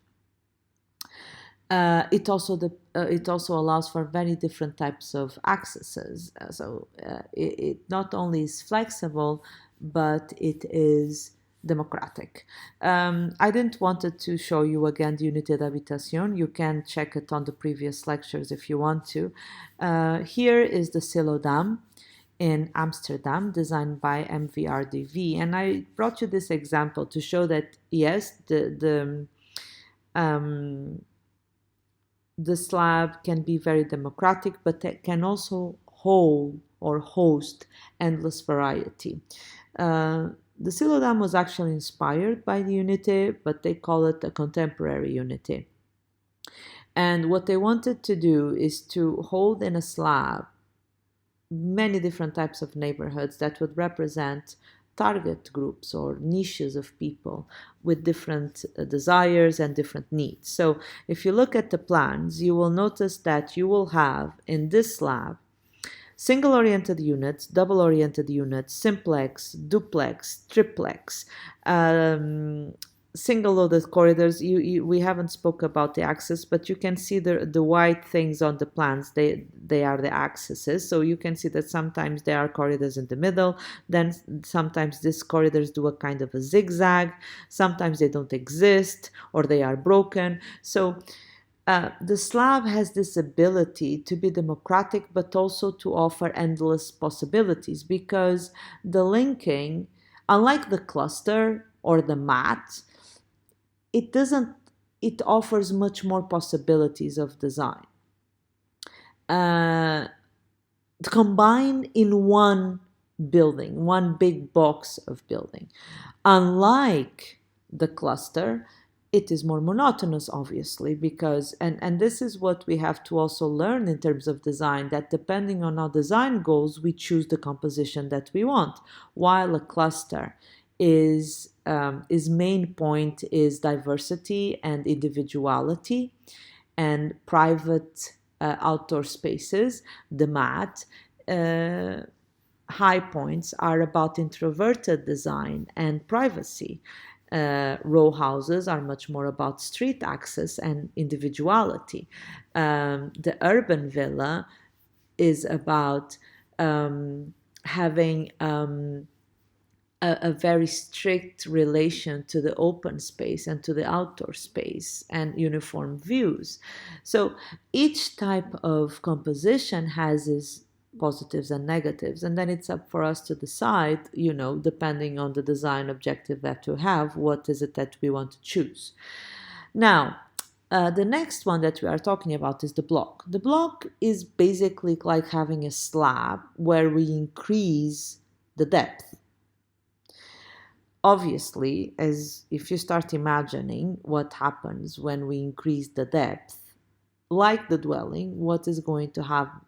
It also allows for very different types of accesses. It not only is flexible, but it is democratic. I didn't wanted to show you again the Unité d'Habitation. You can check it on the previous lectures if you want to. Here is the Silodam in Amsterdam, designed by MVRDV. And I brought you this example to show that, yes, the slab can be very democratic, but it can also hold or host endless variety. The Silodam was actually inspired by the Unité, but they call it a contemporary Unité. And what they wanted to do is to hold in a slab many different types of neighborhoods that would represent target groups or niches of people with different desires and different needs. So if you look at the plans, you will notice that you will have in this slab single-oriented units, double-oriented units, simplex, duplex, triplex, single-loaded corridors. We haven't spoke about the axis, but you can see the white things on the plans. They are the axes. So you can see that sometimes there are corridors in the middle. Then sometimes these corridors do a kind of a zigzag. Sometimes they don't exist or they are broken. So the slab has this ability to be democratic, but also to offer endless possibilities because the linking, unlike the cluster or the mat, it offers much more possibilities of design. Combined in one building, one big box of building. Unlike the cluster, it is more monotonous, obviously, because, and this is what we have to also learn in terms of design, that depending on our design goals, we choose the composition that we want. While a cluster is main point is diversity and individuality and private outdoor spaces, the mat, high points are about introverted design and privacy. Row houses are much more about street access and individuality. The urban villa is about having a very strict relation to the open space and to the outdoor space and uniform views. So each type of composition has its positives and negatives, and then it's up for us to decide, depending on the design objective that we have, what is it that we want to choose. Now, the next one that we are talking about is the block. The block is basically like having a slab where we increase the depth. Obviously, as if you start imagining what happens when we increase the depth, like the dwelling, what is going to happen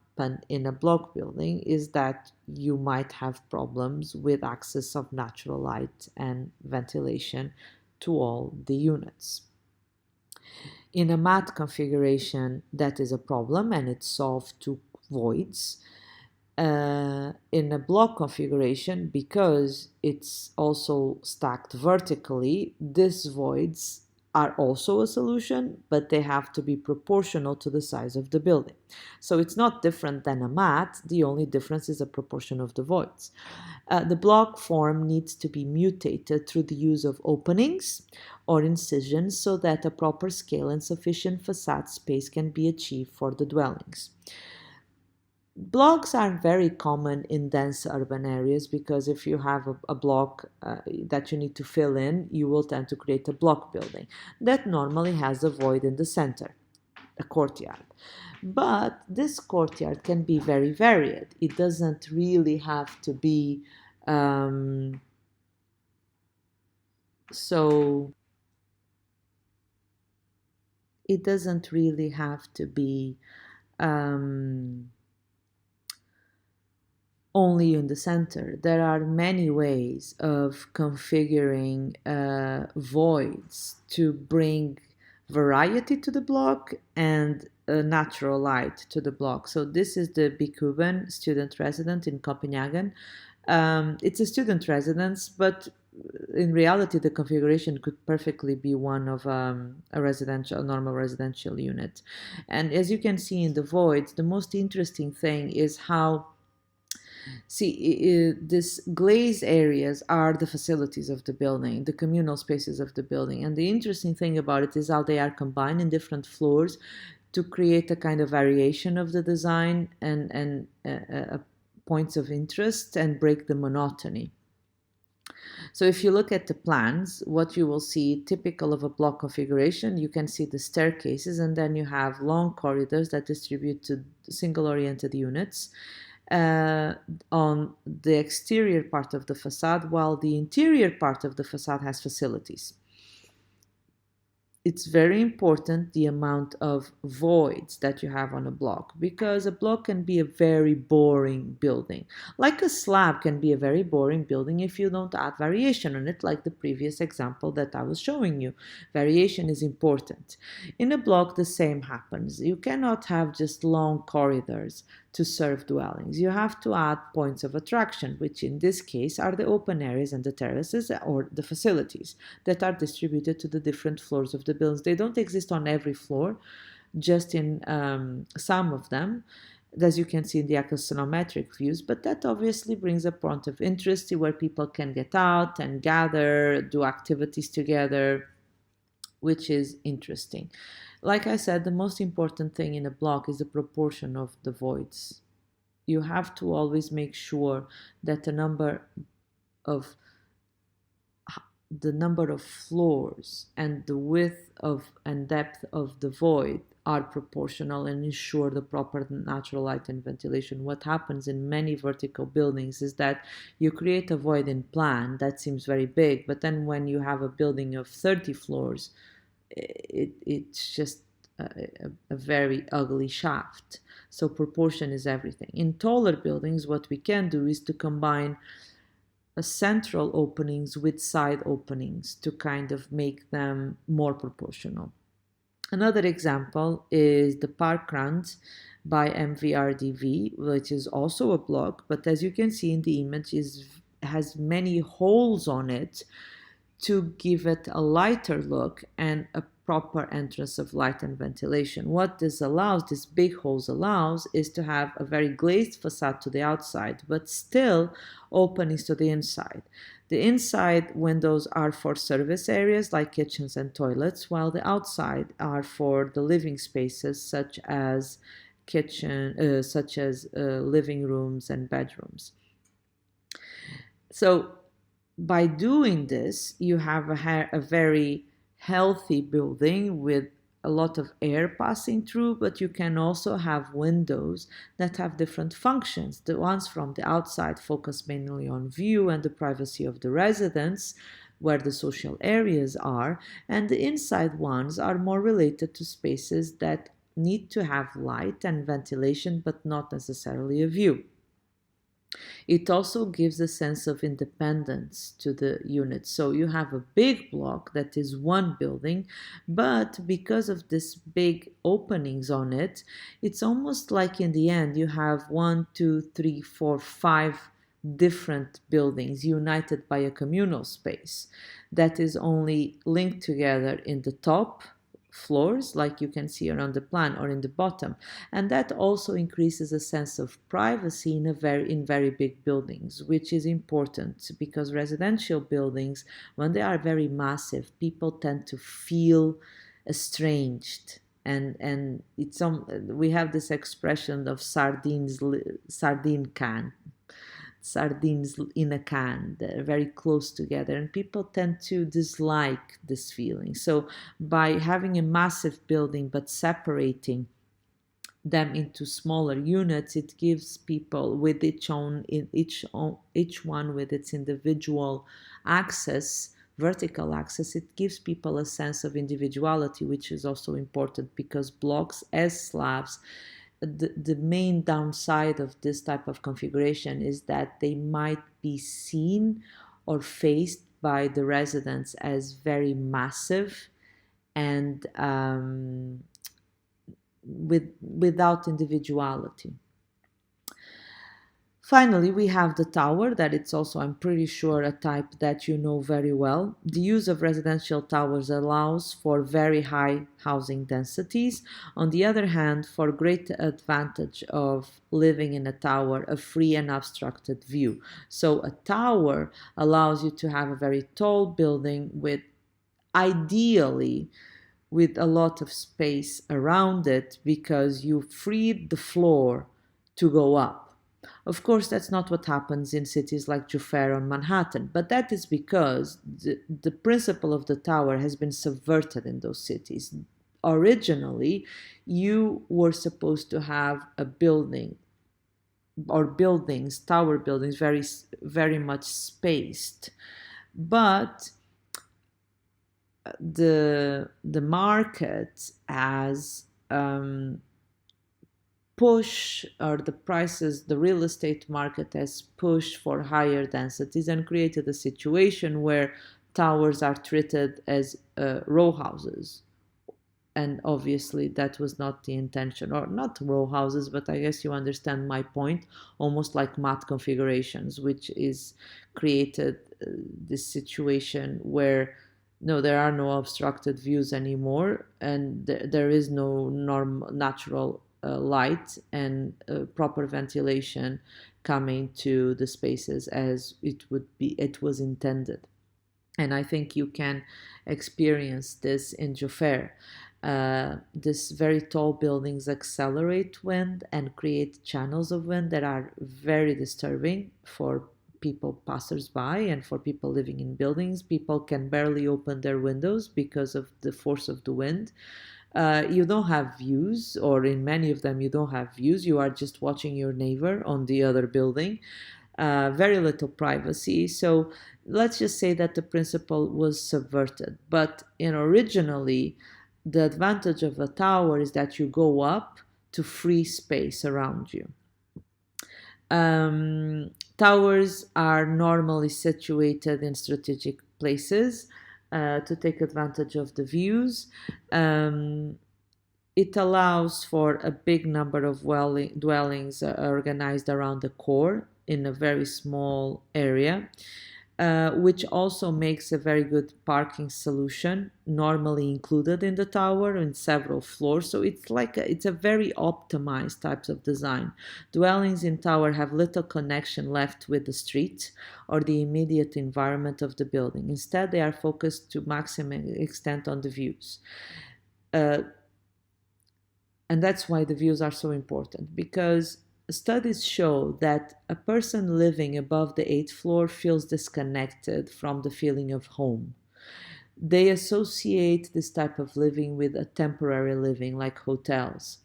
in a block building is that you might have problems with access of natural light and ventilation to all the units. In a mat configuration, that is a problem, and it's solved to voids. In a block configuration, because it's also stacked vertically, these voids are also a solution, but they have to be proportional to the size of the building. So it's not different than a mat, the only difference is the proportion of the voids. The block form needs to be mutated through the use of openings or incisions so that a proper scale and sufficient facade space can be achieved for the dwellings. Blocks are very common in dense urban areas because if you have a block that you need to fill in, you will tend to create a block building that normally has a void in the center, a courtyard. But this courtyard can be very varied. It doesn't really have to be so it doesn't really have to be only in the center. There are many ways of configuring voids to bring variety to the block and natural light to the block. So this is the Bikuben student residence in Copenhagen. It's a student residence, but in reality, the configuration could perfectly be one of a normal residential unit. And as you can see in the voids, the most interesting thing is how these glazed areas are the facilities of the building, the communal spaces of the building. And the interesting thing about it is how they are combined in different floors to create a kind of variation of the design and points of interest and break the monotony. So if you look at the plans, what you will see, typical of a block configuration, you can see the staircases, and then you have long corridors that distribute to single-oriented units on the exterior part of the facade, while the interior part of the facade has facilities. It's very important the amount of voids that you have on a block, because a block can be a very boring building. Like a slab can be a very boring building if you don't add variation on it, like the previous example that I was showing you. Variation is important. In a block, the same happens. You cannot have just long corridors to serve dwellings. You have to add points of attraction, which in this case are the open areas and the terraces or the facilities that are distributed to the different floors of the buildings. They don't exist on every floor, just in some of them, as you can see in the axonometric views, but that obviously brings a point of interest where people can get out and gather, do activities together, which is interesting. Like I said, the most important thing in a block is the proportion of the voids. You have to always make sure that the number of the number of floors and the width of and depth of the void are proportional and ensure the proper natural light and ventilation. What happens in many vertical buildings is that you create a void in plan that seems very big, but then when you have a building of 30 floors, it's just a very ugly shaft. So proportion is everything. In taller buildings, what we can do is to combine central openings with side openings to kind of make them more proportional. Another example is the Parkrand by MVRDV, which is also a block, but as you can see in the image, has many holes on it to give it a lighter look and a proper entrance of light and ventilation. What this allows, this big holes allows, is to have a very glazed facade to the outside, but still openings to the inside. The inside windows are for service areas like kitchens and toilets, while the outside are for the living spaces such as living rooms and bedrooms. So by doing this, you have a very healthy building with a lot of air passing through, but you can also have windows that have different functions. The ones from the outside focus mainly on view and the privacy of the residents, where the social areas are, and the inside ones are more related to spaces that need to have light and ventilation, but not necessarily a view. It also gives a sense of independence to the unit. So you have a big block that is one building, but because of this big openings on it, it's almost like in the end you have 1, 2, 3, 4, 5 different buildings united by a communal space that is only linked together in the top floors, like you can see around the plan, or in the bottom, and that also increases a sense of privacy in very big buildings, which is important because residential buildings, when they are very massive, people tend to feel estranged, and we have this expression of sardine can, sardines in a can. They're very close together, and people tend to dislike this feeling. So by having a massive building but separating them into smaller units, it gives people with each one with its individual access, vertical access, it gives people a sense of individuality, which is also important because blocks as slabs, the main downside of this type of configuration is that they might be seen or faced by the residents as very massive and without individuality. Finally, we have the tower, that it's also, I'm pretty sure, a type that you know very well. The use of residential towers allows for very high housing densities. On the other hand, for great advantage of living in a tower, a free and obstructed view. So a tower allows you to have a very tall building with, ideally, with a lot of space around it because you freed the floor to go up. Of course, that's not what happens in cities like Jufair or Manhattan, but that is because the principle of the tower has been subverted in those cities. Originally, you were supposed to have a building or buildings, tower buildings, very, very much spaced. But the market has push, or the prices, the real estate market has pushed for higher densities and created a situation where towers are treated as row houses. And obviously that was not the intention, or not row houses, but I guess you understand my point, almost like mat configurations, which is created this situation where no, there are no obstructed views anymore, and there is no natural light and proper ventilation coming to the spaces as it was intended. And I think you can experience this in Jufair. This very tall buildings accelerate wind and create channels of wind that are very disturbing for people passersby and for people living in buildings. People can barely open their windows because of the force of the wind. You don't have views, or in many of them, you don't have views. You are just watching your neighbor on the other building. Very little privacy. So let's just say that the principle was subverted. But originally, the advantage of a tower is that you go up to free space around you. Towers are normally situated in strategic places to take advantage of the views. It allows for a big number of dwellings organized around the core in a very small area, which also makes a very good parking solution, normally included in the tower in several floors. So it's a very optimized types of design. Dwellings in tower have little connection left with the street or the immediate environment of the building. Instead, they are focused to maximum extent on the views. And that's why the views are so important, because studies show that a person living above the 8th floor feels disconnected from the feeling of home. They associate this type of living with a temporary living, like hotels.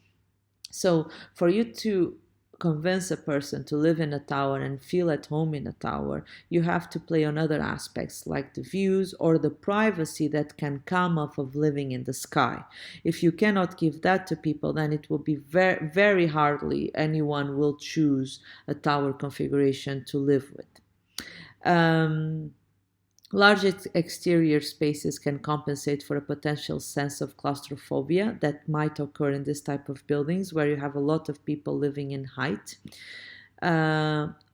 So for you to convince a person to live in a tower and feel at home in a tower, you have to play on other aspects like the views or the privacy that can come off of living in the sky. If you cannot give that to people, then it will be very, very hardly anyone will choose a tower configuration to live with. Large exterior spaces can compensate for a potential sense of claustrophobia that might occur in this type of buildings where you have a lot of people living in height.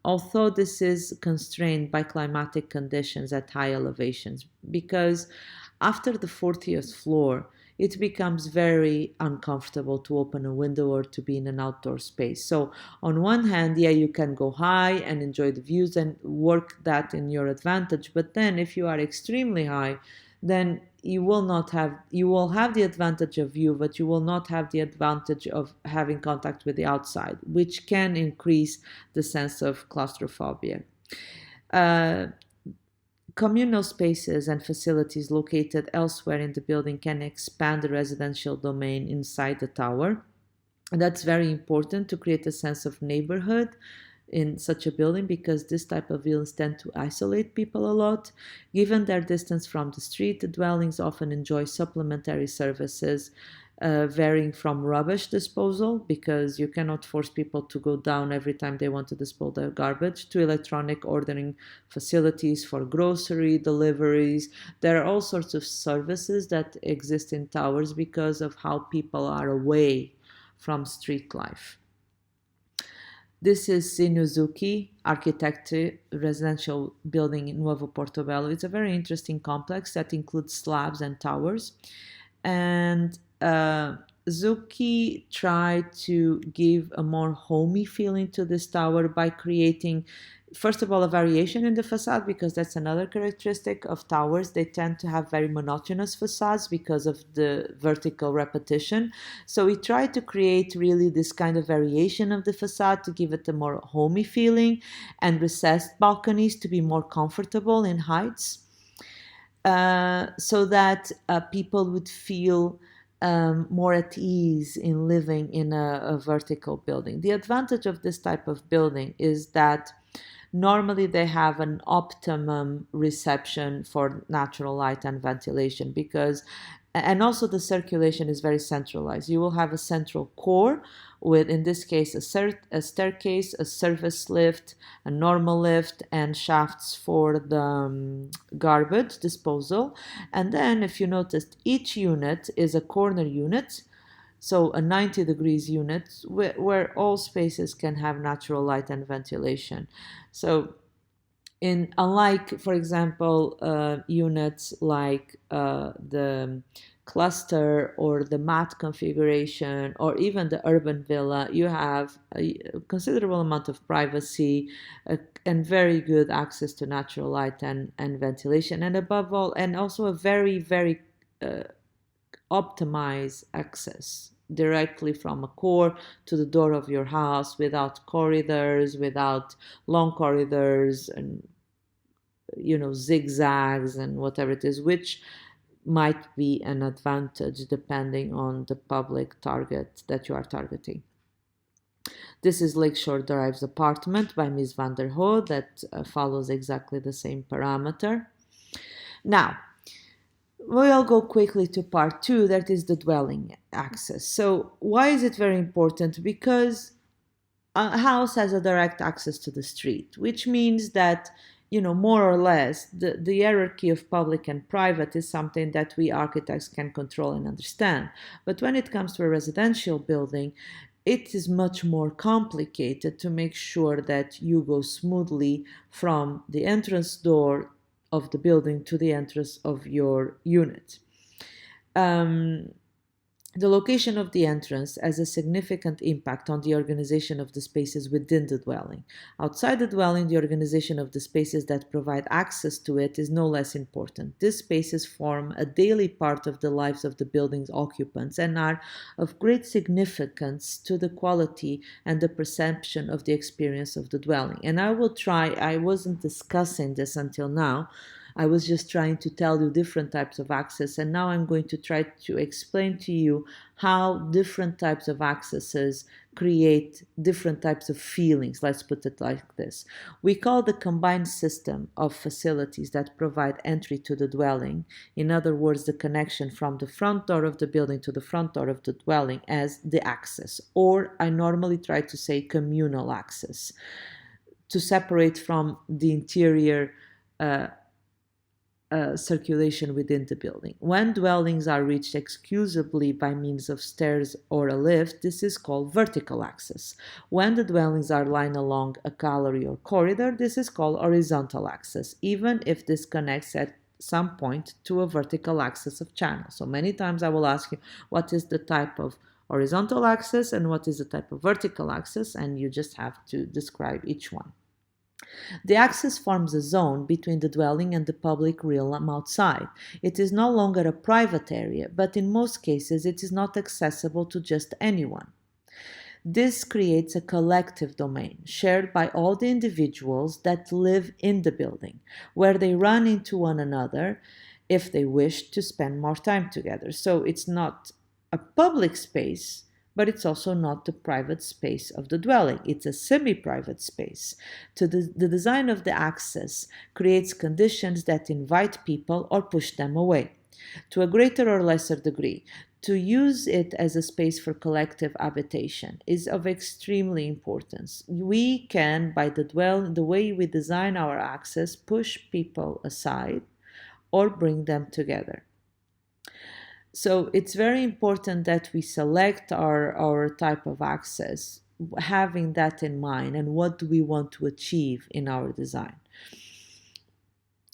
Although this is constrained by climatic conditions at high elevations, because after the 40th floor, it becomes very uncomfortable to open a window or to be in an outdoor space. So on one hand, yeah, you can go high and enjoy the views and work that in your advantage. But then if you are extremely high, then you will have the advantage of view, but you will not have the advantage of having contact with the outside, which can increase the sense of claustrophobia. Communal spaces and facilities located elsewhere in the building can expand the residential domain inside the tower. And that's very important to create a sense of neighborhood in such a building, because this type of buildings tend to isolate people a lot. Given their distance from the street, the dwellings often enjoy supplementary services varying from rubbish disposal, because you cannot force people to go down every time they want to dispose their garbage, to electronic ordering facilities for grocery deliveries. There are all sorts of services that exist in towers because of how people are away from street life. This is Sinuzuki Architecture residential building in Nuevo Portobello. It's a very interesting complex that includes slabs and towers. And Zuki tried to give a more homey feeling to this tower by creating, first of all, a variation in the facade, because that's another characteristic of towers. They tend to have very monotonous facades because of the vertical repetition. So he tried to create really this kind of variation of the facade to give it a more homey feeling, and recessed balconies to be more comfortable in heights, so that people would feel more at ease in living in a vertical building. The advantage of this type of building is that normally they have an optimum reception for natural light and ventilation, and also the circulation is very centralized. You will have a central core with, in this case, a staircase, a service lift, a normal lift, and shafts for the garbage disposal. And then, if you noticed, each unit is a corner unit, so a 90 degrees unit where all spaces can have natural light and ventilation. So unlike, for example, units like the cluster or the mat configuration or even the urban villa, you have a considerable amount of privacy and very good access to natural light and ventilation, and also a very, very optimized access directly from a core to the door of your house without corridors, without long corridors and zigzags and whatever it is, which might be an advantage depending on the public target that you are targeting. This is Lakeshore Drive's apartment by Ms. van der Hoe that follows exactly the same parameter. Now, we'll go quickly to part 2, that is the dwelling access. So why is it very important? Because a house has a direct access to the street, which means that more or less the hierarchy of public and private is something that we architects can control and understand. But when it comes to a residential building, it is much more complicated to make sure that you go smoothly from the entrance door of the building to the entrance of your unit. The location of the entrance has a significant impact on the organization of the spaces within the dwelling. Outside the dwelling, the organization of the spaces that provide access to it is no less important. These spaces form a daily part of the lives of the building's occupants and are of great significance to the quality and the perception of the experience of the dwelling. And I wasn't discussing this until now. I was just trying to tell you different types of access, and now I'm going to try to explain to you how different types of accesses create different types of feelings. Let's put it like this. We call the combined system of facilities that provide entry to the dwelling, in other words, the connection from the front door of the building to the front door of the dwelling, as the access, or I normally try to say communal access, to separate from the interior circulation within the building. When dwellings are reached exclusively by means of stairs or a lift, this is called vertical access. When the dwellings are lined along a gallery or corridor, this is called horizontal access, even if this connects at some point to a vertical access of channel. So many times I will ask you, what is the type of horizontal access and what is the type of vertical access, and you just have to describe each one. The access forms a zone between the dwelling and the public realm outside. It is no longer a private area, but in most cases it is not accessible to just anyone. This creates a collective domain shared by all the individuals that live in the building, where they run into one another if they wish to spend more time together. So it's not a public space, but it's also not the private space of the dwelling. It's a semi-private space. The design of the access creates conditions that invite people or push them away. To a greater or lesser degree, to use it as a space for collective habitation is of extremely importance. We can, by the way we design our access, push people aside or bring them together. So it's very important that we select our type of access, having that in mind and what do we want to achieve in our design.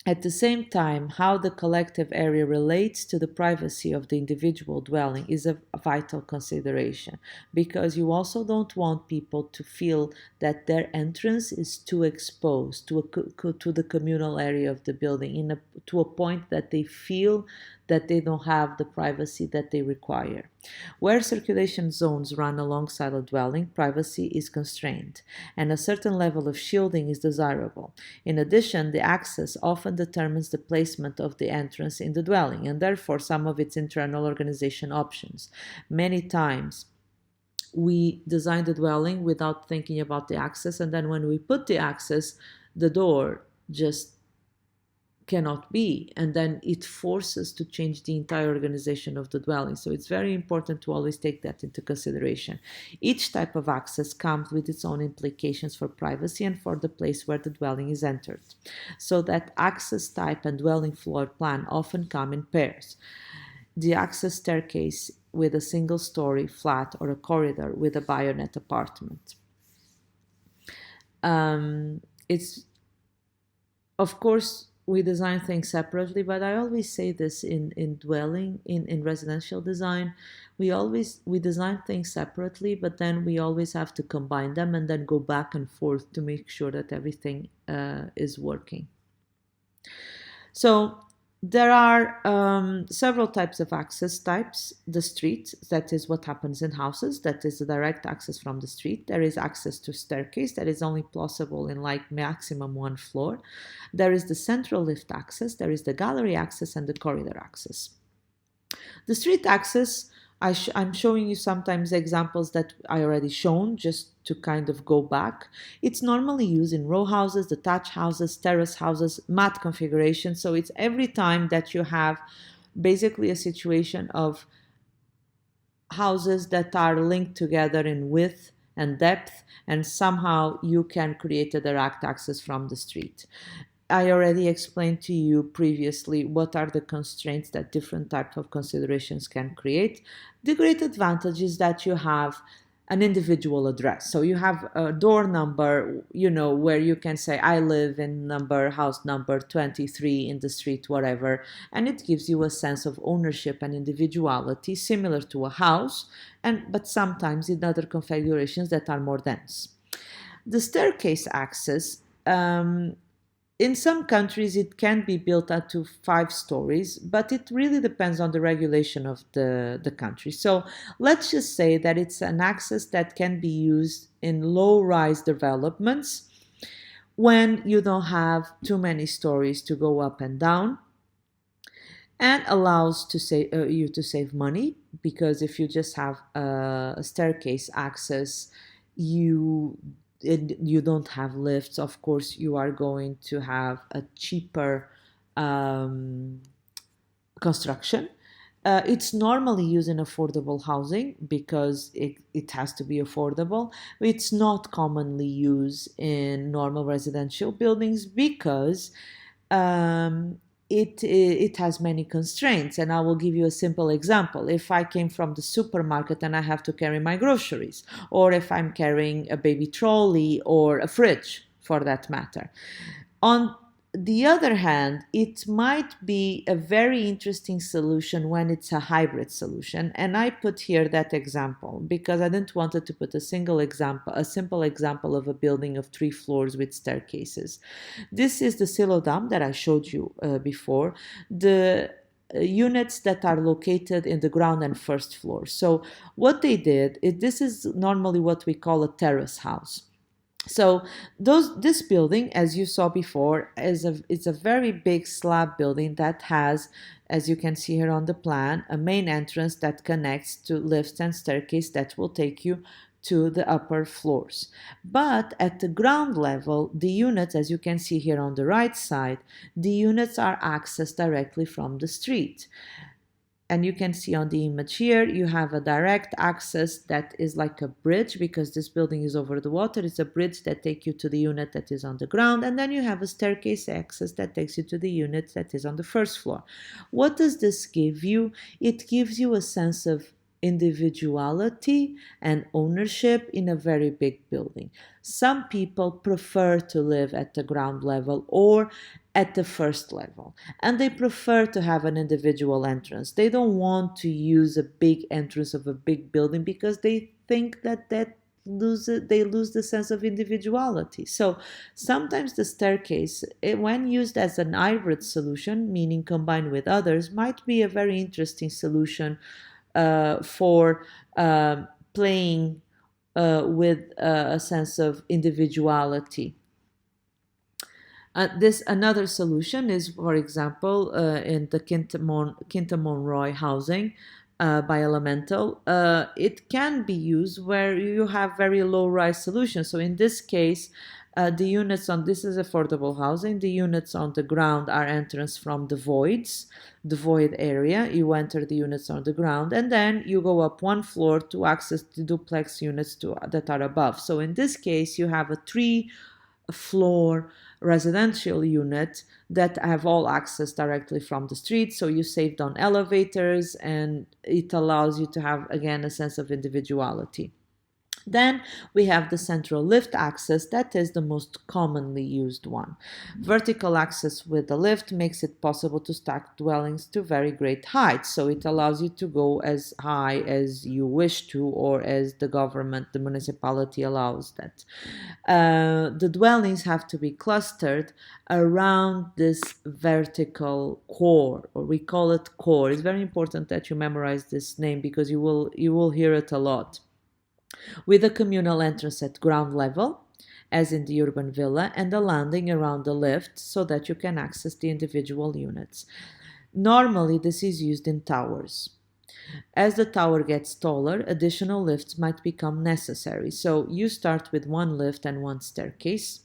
At the same time, how the collective area relates to the privacy of the individual dwelling is a vital consideration, because you also don't want people to feel that their entrance is too exposed to the communal area of the building, to a point that they feel that they don't have the privacy that they require. Where circulation zones run alongside a dwelling, privacy is constrained, and a certain level of shielding is desirable. In addition, the access often determines the placement of the entrance in the dwelling, and therefore some of its internal organization options. Many times, we design the dwelling without thinking about the access, and then when we put the access, the door just cannot be, and then it forces to change the entire organization of the dwelling. So it's very important to always take that into consideration. Each type of access comes with its own implications for privacy and for the place where the dwelling is entered, so that access type and dwelling floor plan often come in pairs. The access staircase with a single-story flat or a corridor with a bayonet apartment. It's, of course, we design things separately, but I always say this in residential design. We design things separately, but then we always have to combine them and then go back and forth to make sure that everything is working. So There are several types of access types. The street, that is what happens in houses, that is the direct access from the street. There is access to staircase that is only possible in like maximum one floor. There is the central lift access, there is the gallery access, and the corridor access. The street access, I'm showing you sometimes examples that I already shown just to kind of go back. It's normally used in row houses, detached houses, terrace houses, mat configuration. So it's every time that you have basically a situation of houses that are linked together in width and depth, and somehow you can create a direct access from the street. I already explained to you previously what are the constraints that different types of considerations can create. The great advantage is that you have an individual address. So you have a door number, where you can say, I live in house number 23 in the street, whatever. And it gives you a sense of ownership and individuality similar to a house, but sometimes in other configurations that are more dense. The staircase access, in some countries, it can be built up to 5 stories, but it really depends on the regulation of the country. So let's just say that it's an access that can be used in low-rise developments when you don't have too many stories to go up and down, and allows you to save money, because if you just have a staircase access, you don't have lifts. Of course, you are going to have a cheaper construction. It's normally used in affordable housing because it has to be affordable. It's not commonly used in normal residential buildings because it has many constraints. And I will give you a simple example. If I came from the supermarket and I have to carry my groceries, or if I'm carrying a baby trolley or a fridge for that matter. On the other hand, it might be a very interesting solution when it's a hybrid solution. And I put here that example because I didn't want to put a simple example of a building of 3 floors with staircases. This is the silo dam that I showed you before. The units that are located in the ground and first floor. So what they did is, this is normally what we call a terrace house. So this building, as you saw before, it's a very big slab building that has, as you can see here on the plan, a main entrance that connects to lifts and staircase that will take you to the upper floors. But at the ground level, the units, as you can see here on the right side, the units are accessed directly from the street. And you can see on the image here, you have a direct access that is like a bridge, because this building is over the water. It's a bridge that takes you to the unit that is on the ground. And then you have a staircase access that takes you to the unit that is on the first floor. What does this give you? It gives you a sense of individuality and ownership in a very big building. Some people prefer to live at the ground level or at the first level, and they prefer to have an individual entrance. They don't want to use a big entrance of a big building because they think that they lose the sense of individuality. So sometimes the staircase, when used as an hybrid solution, meaning combined with others, might be a very interesting solution for playing with a sense of individuality. Another solution is, for example, in the Quinta Monroy housing by Elemental. It can be used where you have very low-rise solutions. So in this case, the units this is affordable housing. The units on the ground are entrance from the void area. You enter the units on the ground, and then you go up 1 floor to access the duplex units that are above. So in this case, you have a 3-floor residential unit that have all access directly from the street. So you saved on elevators, and it allows you to have, again, a sense of individuality. Then we have the central lift access, that is the most commonly used one. Vertical access with the lift makes it possible to stack dwellings to very great heights, so it allows you to go as high as you wish to, or as the government, the municipality allows that. The dwellings have to be clustered around this vertical core, or we call it core. It's very important that you memorize this name because you will hear it a lot, with a communal entrance at ground level, as in the urban villa, and a landing around the lift so that you can access the individual units. Normally, this is used in towers. As the tower gets taller, additional lifts might become necessary. So you start with one lift and one staircase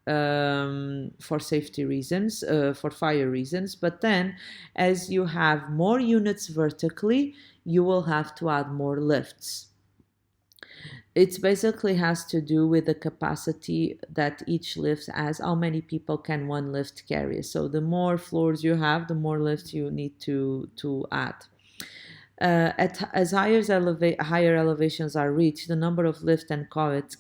for safety reasons, for fire reasons. But then, as you have more units vertically, you will have to add more lifts. It basically has to do with the capacity that each lift has, how many people can one lift carry. So the more floors you have, the more lifts you need to add. As higher elevations are reached, the number of lifts and conduits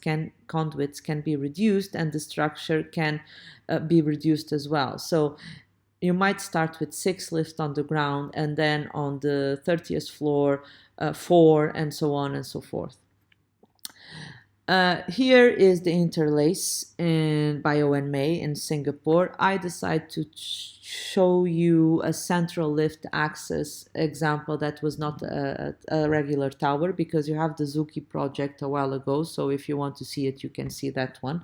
can be reduced, and the structure can be reduced as well. So you might start with 6 lifts on the ground, and then on the 30th floor, 4, and so on and so forth. Here is the interlace by Owen May in Singapore. I decided to show you a central lift access example that was not a regular tower, because you have the Zuki project a while ago, so if you want to see it, you can see that one.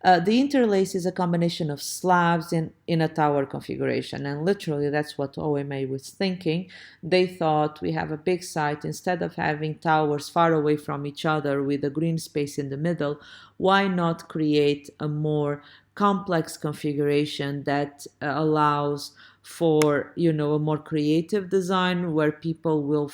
The interlace is a combination of slabs in a tower configuration, and literally that's what OMA was thinking. They thought, we have a big site, instead of having towers far away from each other with a green space in the middle, why not create a more complex configuration that allows for, a more creative design, where people will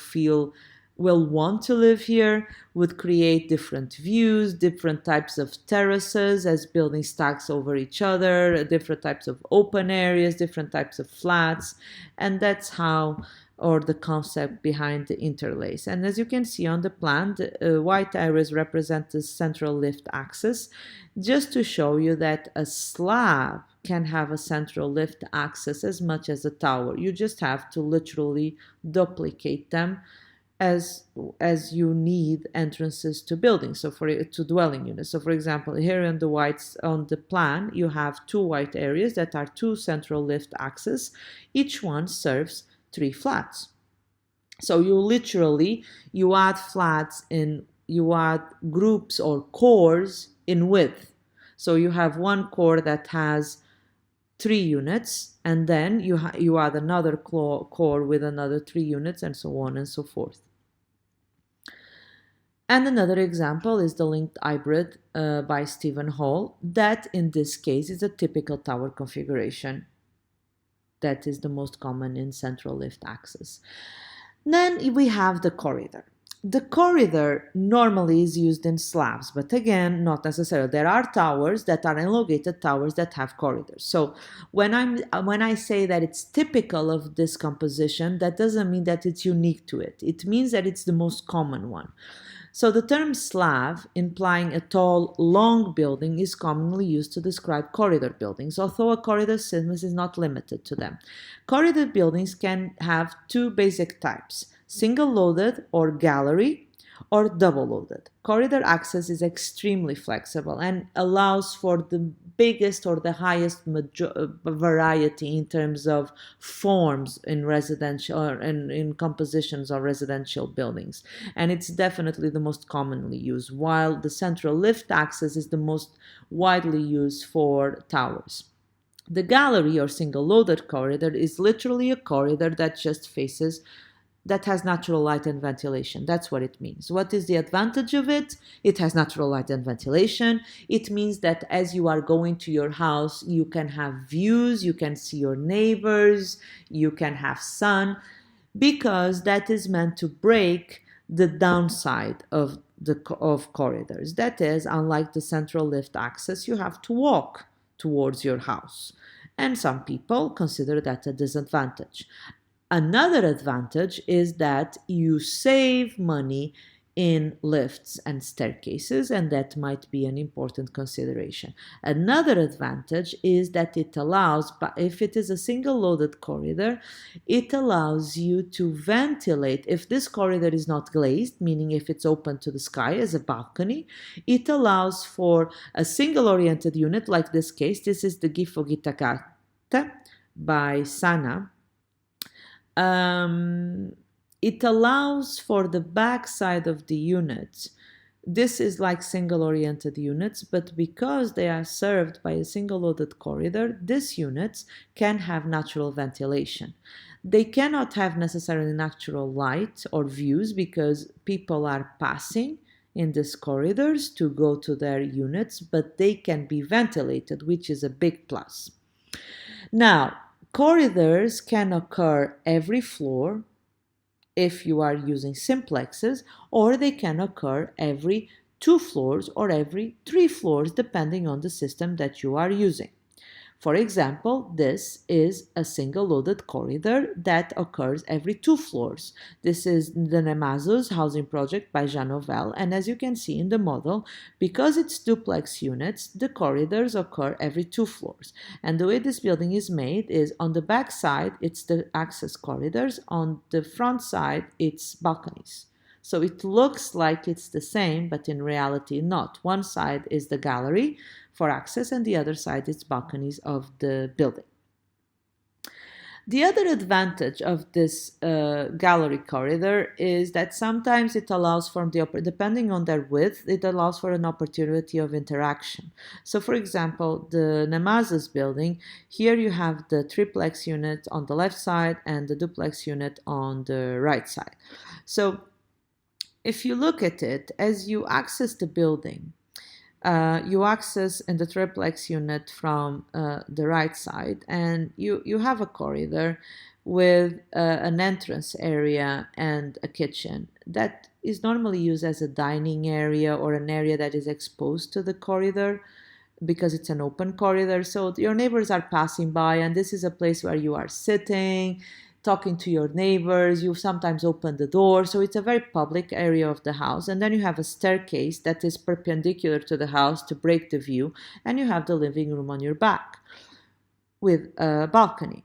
want to live here, would create different views, different types of terraces as building stacks over each other, different types of open areas, different types of flats, and that's how, or the concept behind the interlace. And as you can see on the plan, the white areas represent the central lift axis, just to show you that a slab can have a central lift axis as much as a tower. You just have to literally duplicate them as you need entrances to buildings, so to dwelling units. So for example, here on the plan, you have 2 white areas that are 2 central lift axes. Each one serves 3 flats. So you add flats you add groups or cores in width. So you have one core that has 3 units, and then you add another core with another 3 units, and so on and so forth. And another example is the linked hybrid by Stephen Hall. That in this case is a typical tower configuration. That is the most common in central lift axis. Then we have the corridor. The corridor normally is used in slabs, but again, not necessarily. There are towers that are elongated towers that have corridors. So when I say that it's typical of this composition, that doesn't mean that it's unique to it. It means that it's the most common one. So the term slab, implying a tall, long building, is commonly used to describe corridor buildings, although a corridor system is not limited to them. Corridor buildings can have 2 basic types: single-loaded or gallery, or double-loaded. Corridor access is extremely flexible and allows for the biggest or the highest variety in terms of forms in residential or in compositions of residential buildings. And it's definitely the most commonly used, while the central lift access is the most widely used for towers. The gallery or single-loaded corridor is literally a corridor that has natural light and ventilation. That's what it means. What is the advantage of it? It has natural light and ventilation. It means that as you are going to your house, you can have views, you can see your neighbors, you can have sun, because that is meant to break the downside of corridors. That is, unlike the central lift access, you have to walk towards your house. And some people consider that a disadvantage. Another advantage is that you save money in lifts and staircases, and that might be an important consideration. Another advantage is that it allows, but if it is a single loaded corridor, it allows you to ventilate. If this corridor is not glazed, meaning if it's open to the sky as a balcony, it allows for a single oriented unit, like this case. This is the Gifo Gitakata by Sana. It allows for the back side of the units. This is like single-oriented units, but because they are served by a single-loaded corridor, these units can have natural ventilation. They cannot have necessarily natural light or views because people are passing in these corridors to go to their units, but they can be ventilated, which is a big plus. Now, corridors can occur every floor if you are using simplexes, or they can occur every 2 floors or every 3 floors, depending on the system that you are using. For example, this is a single-loaded corridor that occurs every 2 floors. This is the Nemazo's housing project by Jean Nouvel, and as you can see in the model, because it's duplex units, the corridors occur every 2 floors. And the way this building is made is on the back side, it's the access corridors, on the front side, it's balconies. So it looks like it's the same, but in reality not. One side is the gallery for access and the other side is balconies of the building. The other advantage of this gallery corridor is that sometimes it allows for depending on their width, it allows for an opportunity of interaction. So for example, the Nemaza's building, here you have the triplex unit on the left side and the duplex unit on the right side. So if you look at it, as you access the building, you access in the triplex unit from the right side, and you have a corridor with an entrance area and a kitchen that is normally used as a dining area or an area that is exposed to the corridor because it's an open corridor. So your neighbors are passing by, and this is a place where you are sitting, talking to your neighbors. You sometimes open the door, so it's a very public area of the house. And then you have a staircase that is perpendicular to the house to break the view, and you have the living room on your back with a balcony.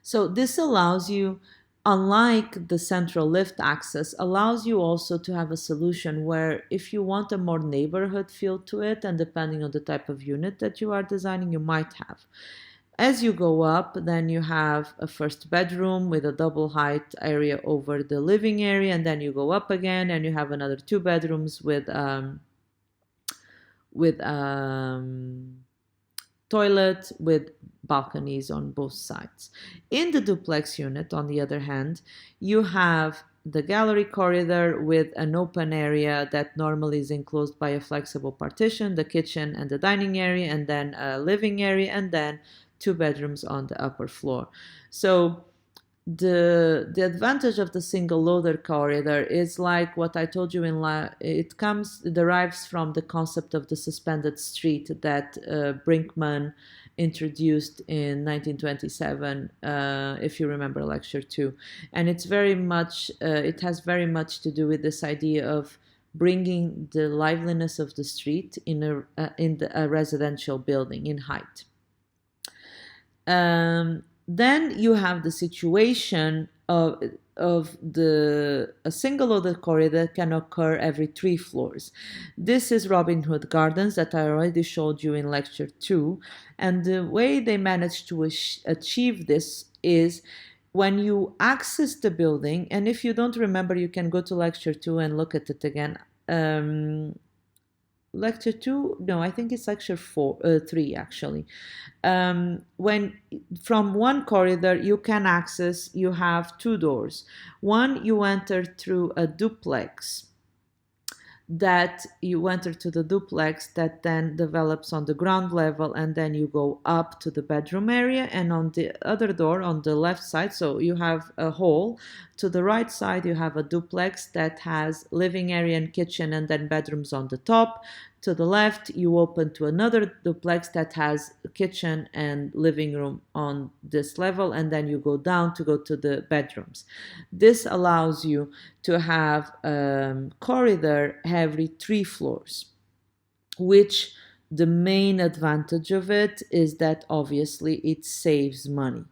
So this allows you, unlike the central lift access, allows you also to have a solution where if you want a more neighborhood feel to it, and depending on the type of unit that you are designing, you might have. As you go up, then you have a first bedroom with a double height area over the living area, and then you go up again and you have another 2 bedrooms with toilet with balconies on both sides. In the duplex unit, on the other hand, you have the gallery corridor with an open area that normally is enclosed by a flexible partition, the kitchen and the dining area, and then a living area, and then 2 bedrooms on the upper floor. So the advantage of the single loader corridor is like what I told you it derives from the concept of the suspended street that Brinkman introduced in 1927, if you remember lecture 2. And it's very much, it has very much to do with this idea of bringing the liveliness of the street in a residential building in height. Then you have the situation of a single loaded corridor can occur every 3 floors. This is Robin Hood Gardens that I already showed you in lecture 2, and the way they managed to achieve this is when you access the building, and if you don't remember, you can go to lecture 2 and look at it again. Lecture 2, no, I think it's lecture 3 actually. When from one corridor you can access, you have 2 doors. One, you enter through a duplex that then develops on the ground level, and then you go up to the bedroom area, and on the other door on the left side, so you have a hall. To the right side you have a duplex that has living area and kitchen and then bedrooms on the top. To the left, you open to another duplex that has a kitchen and living room on this level, and then you go down to go to the bedrooms. This allows you to have a corridor every 3 floors, which the main advantage of it is that obviously it saves money,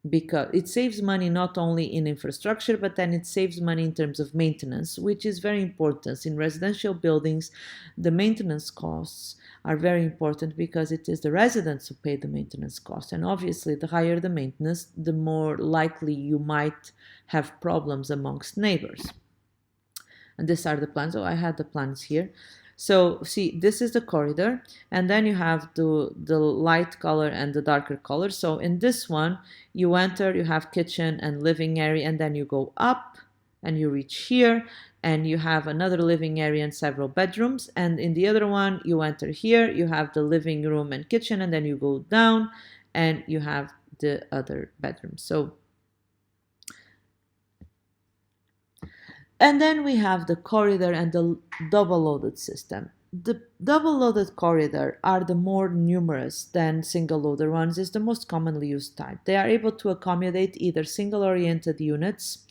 because it saves money not only in infrastructure, but then it saves money in terms of maintenance, which is very important. In residential buildings, the maintenance costs are very important because it is the residents who pay the maintenance cost. And obviously, the higher the maintenance, the more likely you might have problems amongst neighbors. And these are the plans. Oh, I had the plans here. So see, this is the corridor, and then you have the light color and the darker color. So in this one, you enter, you have kitchen and living area, and then you go up and you reach here, and you have another living area and several bedrooms. And in the other one, you enter here, you have the living room and kitchen, and then you go down and you have the other bedroom. So and then we have the corridor and the double-loaded system. The double-loaded corridor are the more numerous than single-loaded ones, is the most commonly used type. They are able to accommodate either single-oriented units,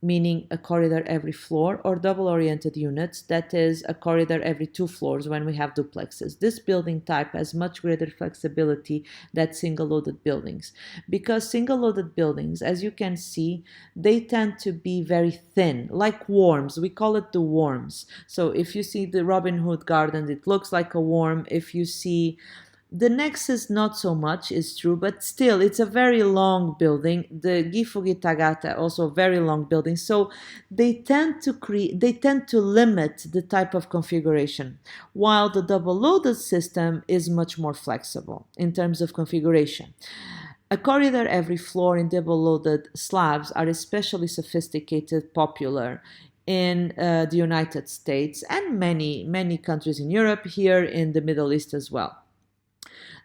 meaning a corridor every floor, or double-oriented units, that is a corridor every 2 floors when we have duplexes. This building type has much greater flexibility than single-loaded buildings, because single-loaded buildings, as you can see, they tend to be very thin, like worms. We call it the worms. So if you see the Robin Hood garden, it looks like a worm. If you see the Nexus, not so much, is true, but still, it's a very long building. The Gifugitagata, also a very long building. So they tend to limit the type of configuration, while the double-loaded system is much more flexible in terms of configuration. A corridor every floor in double-loaded slabs are especially sophisticated, popular in the United States and many countries in Europe, here in the Middle East as well.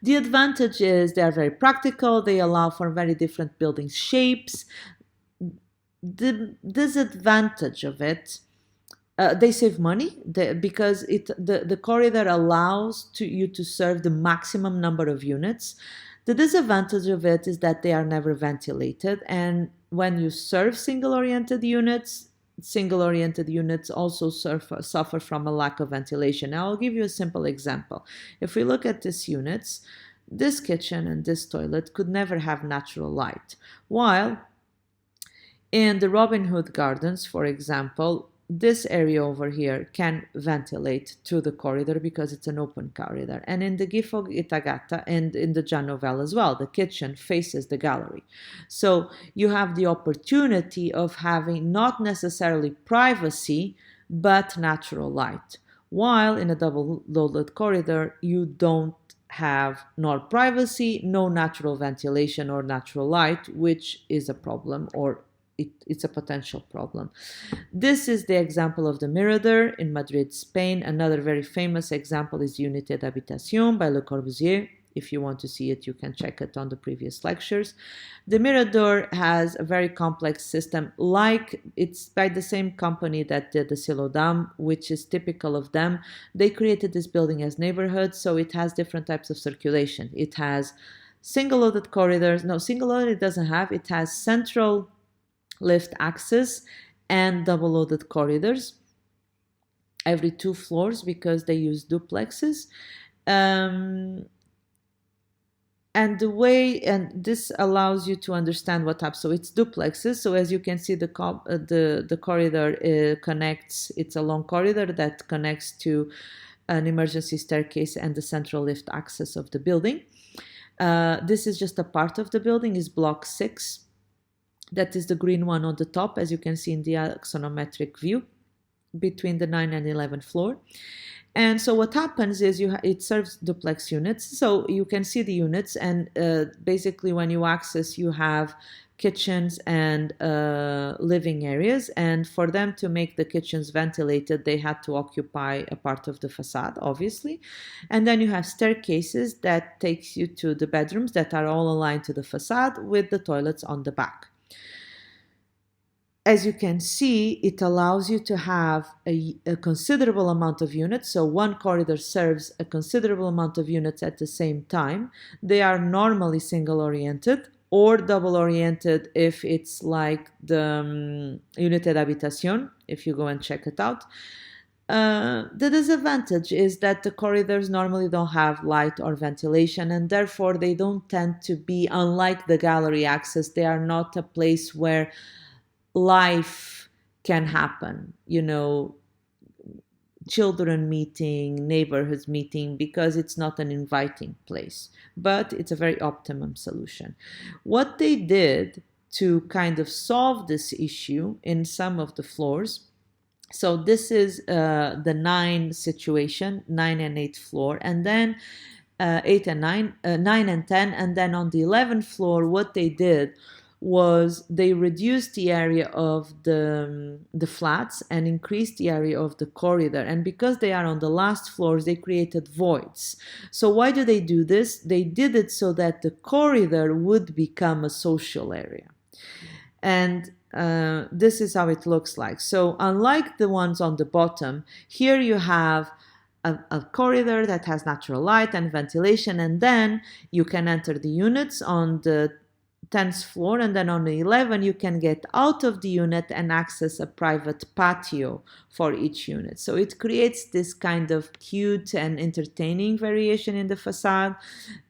The advantage is they are very practical. They allow for very different building shapes. The disadvantage of it, they save money because the corridor allows you to serve the maximum number of units. The disadvantage of it is that they are never ventilated, and when you serve single-oriented units also suffer from a lack of ventilation. Now, I'll give you a simple example. If we look at these units, this kitchen and this toilet could never have natural light, while in the Robin Hood Gardens, for example, this area over here can ventilate to the corridor because it's an open corridor. And in the Gifog Itagata and in the Janovel as well, the kitchen faces the gallery. So you have the opportunity of having not necessarily privacy, but natural light. While in a double-loaded corridor, you don't have nor privacy, no natural ventilation or natural light, which is a problem, or it's a potential problem. This is the example of the Mirador in Madrid, Spain. Another very famous example is Unité d'Habitation by Le Corbusier. If you want to see it, you can check it on the previous lectures. The Mirador has a very complex system, like it's by the same company that did the Silo Dam, which is typical of them. They created this building as neighborhoods, so it has different types of circulation. It has single-loaded corridors. No, single-loaded it doesn't have. It has central lift access and double-loaded corridors every 2 floors because they use duplexes. And this allows you to understand what happens. So it's duplexes. So as you can see, the corridor connects. It's a long corridor that connects to an emergency staircase and the central lift access of the building. This is just a part of the building. Is block 6. That is the green one on the top, as you can see in the axonometric view, between the 9th and 11th floor. And so what happens is it serves duplex units. So you can see the units, and basically when you access, you have kitchens and living areas. And for them to make the kitchens ventilated, they had to occupy a part of the facade, obviously. And then you have staircases that takes you to the bedrooms that are all aligned to the facade with the toilets on the back. as you can see, it allows you to have a considerable amount of units. So one corridor serves a considerable amount of units at the same time. They are normally single-oriented or double-oriented if it's like the Unité d'Habitation, if you go and check it out. The disadvantage is that the corridors normally don't have light or ventilation, and therefore they don't tend to be, unlike the gallery access, they are not a place where life can happen, children meeting, neighborhoods meeting, because it's not an inviting place. But it's a very optimum solution. What they did to kind of solve this issue in some of the floors, so this is the 9 situation, 9 and 8th floor, and then 8 and 9, 9 and 10, and then on the 11th floor, what they did was they reduced the area of the flats and increased the area of the corridor. And because they are on the last floors, they created voids. So why do they do this? They did it so that the corridor would become a social area. And this is how it looks like. So unlike the ones on the bottom, here you have a corridor that has natural light and ventilation, and then you can enter the units on the 10th floor, and then on the 11 you can get out of the unit and access a private patio for each unit. So it creates this kind of cute and entertaining variation in the facade,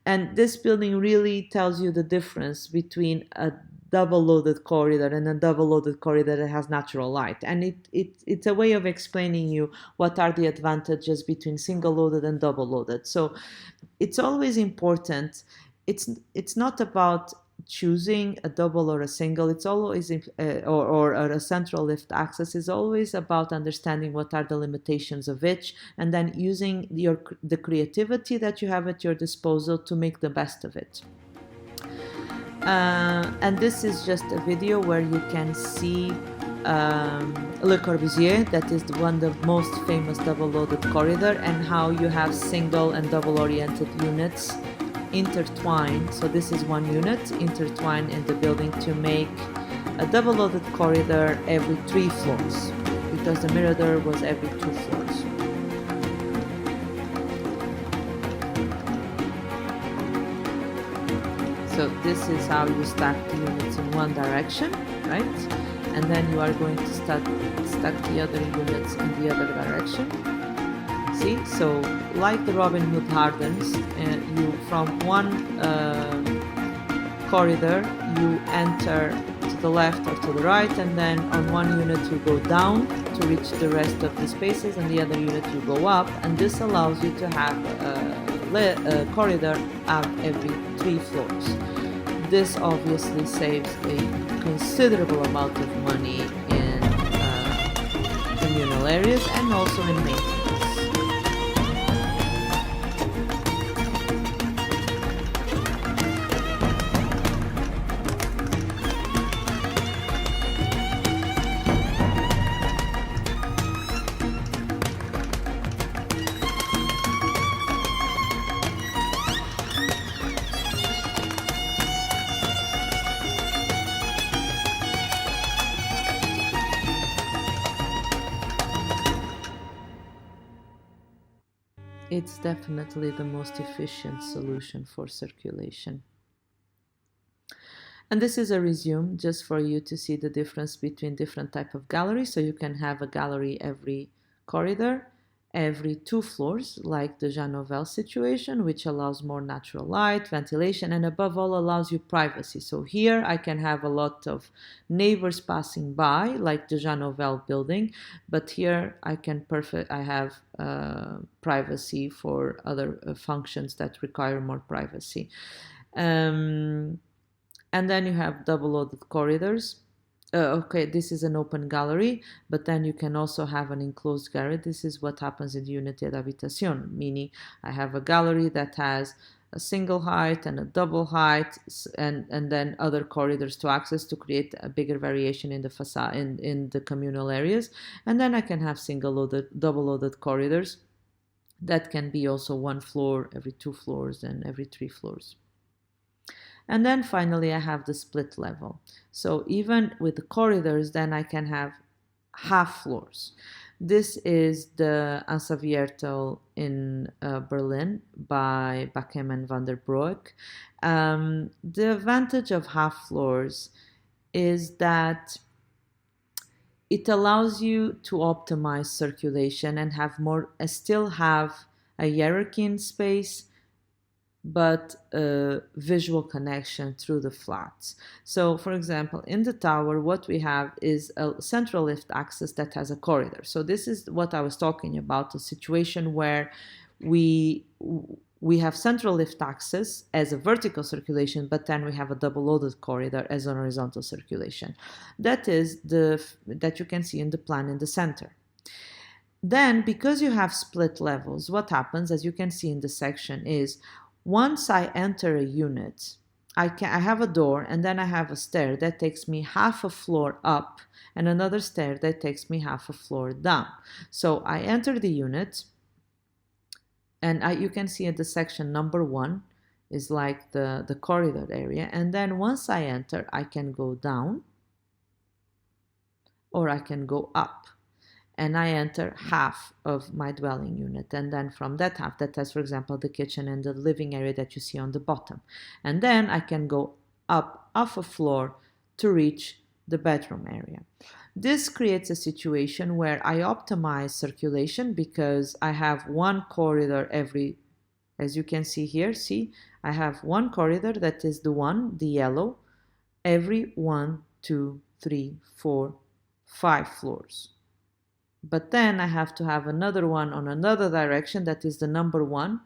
and this building really tells you the difference between a double-loaded corridor and a double-loaded corridor that has natural light. And it's a way of explaining you what are the advantages between single-loaded and double-loaded. So it's always important. It's not about choosing a double or a single. It's always or a central lift access is always about understanding what are the limitations of each, and then using the creativity that you have at your disposal to make the best of it. And this is just a video where you can see Le Corbusier, that is one of the most famous double-loaded corridor, and how you have single and double-oriented units intertwined. So this is one unit intertwined in the building to make a double-loaded corridor every 3 floors, because the Mirador was every 2 floors. So this is how you stack the units in one direction, right? And then you are going to stack the other units in the other direction. See, so like the Robin Hood Gardens, you from one corridor you enter to the left or to the right, and then on one unit you go down to reach the rest of the spaces, and the other unit you go up, and this allows you to have a corridor at every 3 floors. This obviously saves a considerable amount of money in communal areas and also in maintenance. It's definitely the most efficient solution for circulation. And this is a resume just for you to see the difference between different type of galleries. So you can have a gallery every corridor, every 2 floors, like the Jean Nouvel situation, which allows more natural light, ventilation, and above all allows you privacy. So here I can have a lot of neighbors passing by, like the Jean Nouvel building, but here I have privacy for other functions that require more privacy. And then you have double-loaded corridors. Okay, this is an open gallery, but then you can also have an enclosed gallery. This is what happens in the Unité d'Habitation, meaning I have a gallery that has a single height and a double height, and then other corridors to access to create a bigger variation in the facade, in the communal areas. And then I can have double-loaded corridors that can be also 1 floor every 2 floors and every 3 floors. And then finally, I have the split level. So even with the corridors, then I can have half floors. This is the Ansa-Viertel in Berlin by Bachem and van der Broek. The advantage of half floors is that it allows you to optimize circulation and have more, still have a hierarchy in space, but a visual connection through the flats. So for example, in the tower, what we have is a central lift access that has a corridor. So this is what I was talking about, a situation where we have central lift access as a vertical circulation, but then we have a double loaded corridor as a horizontal circulation. That is that you can see in the plan in the center. Then, because you have split levels, what happens, as you can see in the section, is once I enter a unit, I have a door, and then I have a stair that takes me half a floor up and another stair that takes me half a floor down. So I enter the unit, and you can see at the section number 1 is like the corridor area. And then once I enter, I can go down or I can go up. And I enter half of my dwelling unit. And then from that half, that has, for example, the kitchen and the living area that you see on the bottom. And then I can go up half a floor to reach the bedroom area. This creates a situation where I optimize circulation because I have one corridor every, as you can see here, see, I have one corridor that is the yellow, every 1, 2, 3, 4, 5 floors. But then I have to have another one on another direction that is the number 1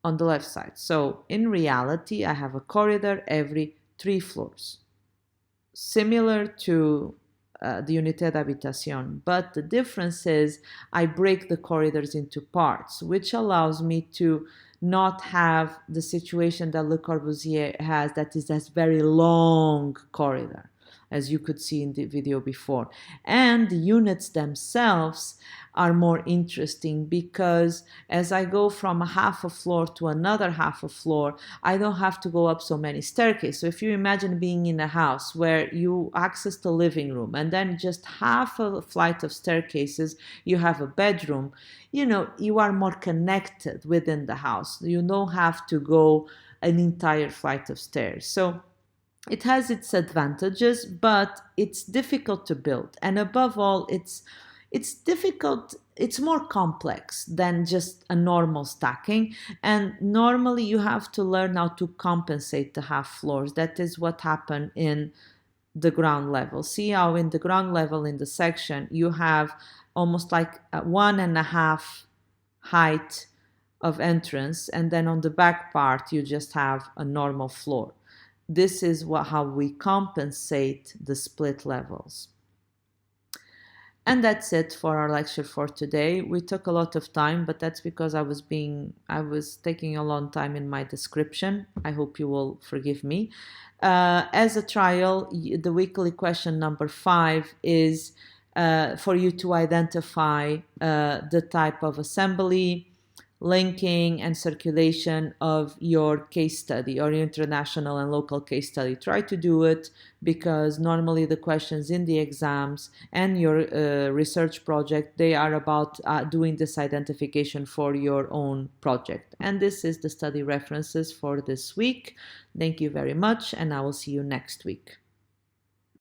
on the left side. So in reality, I have a corridor every 3 floors, similar to the unité d'habitation. But the difference is I break the corridors into parts, which allows me to not have the situation that Le Corbusier has, that is this very long corridor, as you could see in the video before. And the units themselves are more interesting because as I go from a half a floor to another half a floor, I don't have to go up so many staircases. So if you imagine being in a house where you access the living room and then just half a flight of staircases, you have a bedroom, you are more connected within the house. You don't have to go an entire flight of stairs. So it has its advantages, but it's difficult to build. And above all, it's difficult, it's more complex than just a normal stacking. And normally you have to learn how to compensate the half floors. That is what happened in the ground level. See how in the ground level in the section, you have almost like 1.5 height of entrance. And then on the back part, you just have a normal floor. This is how we compensate the split levels. And that's it for our lecture for today. We took a lot of time, but that's because I was taking a long time in my description. I hope you will forgive me. As a trial, the weekly question number 5 is for you to identify the type of assembly, linking and circulation of your case study or your international and local case study. Try to do it because normally the questions in the exams and your research project, they are about doing this identification for your own project. And this is the study references for this week. Thank you very much, and I will see you next week.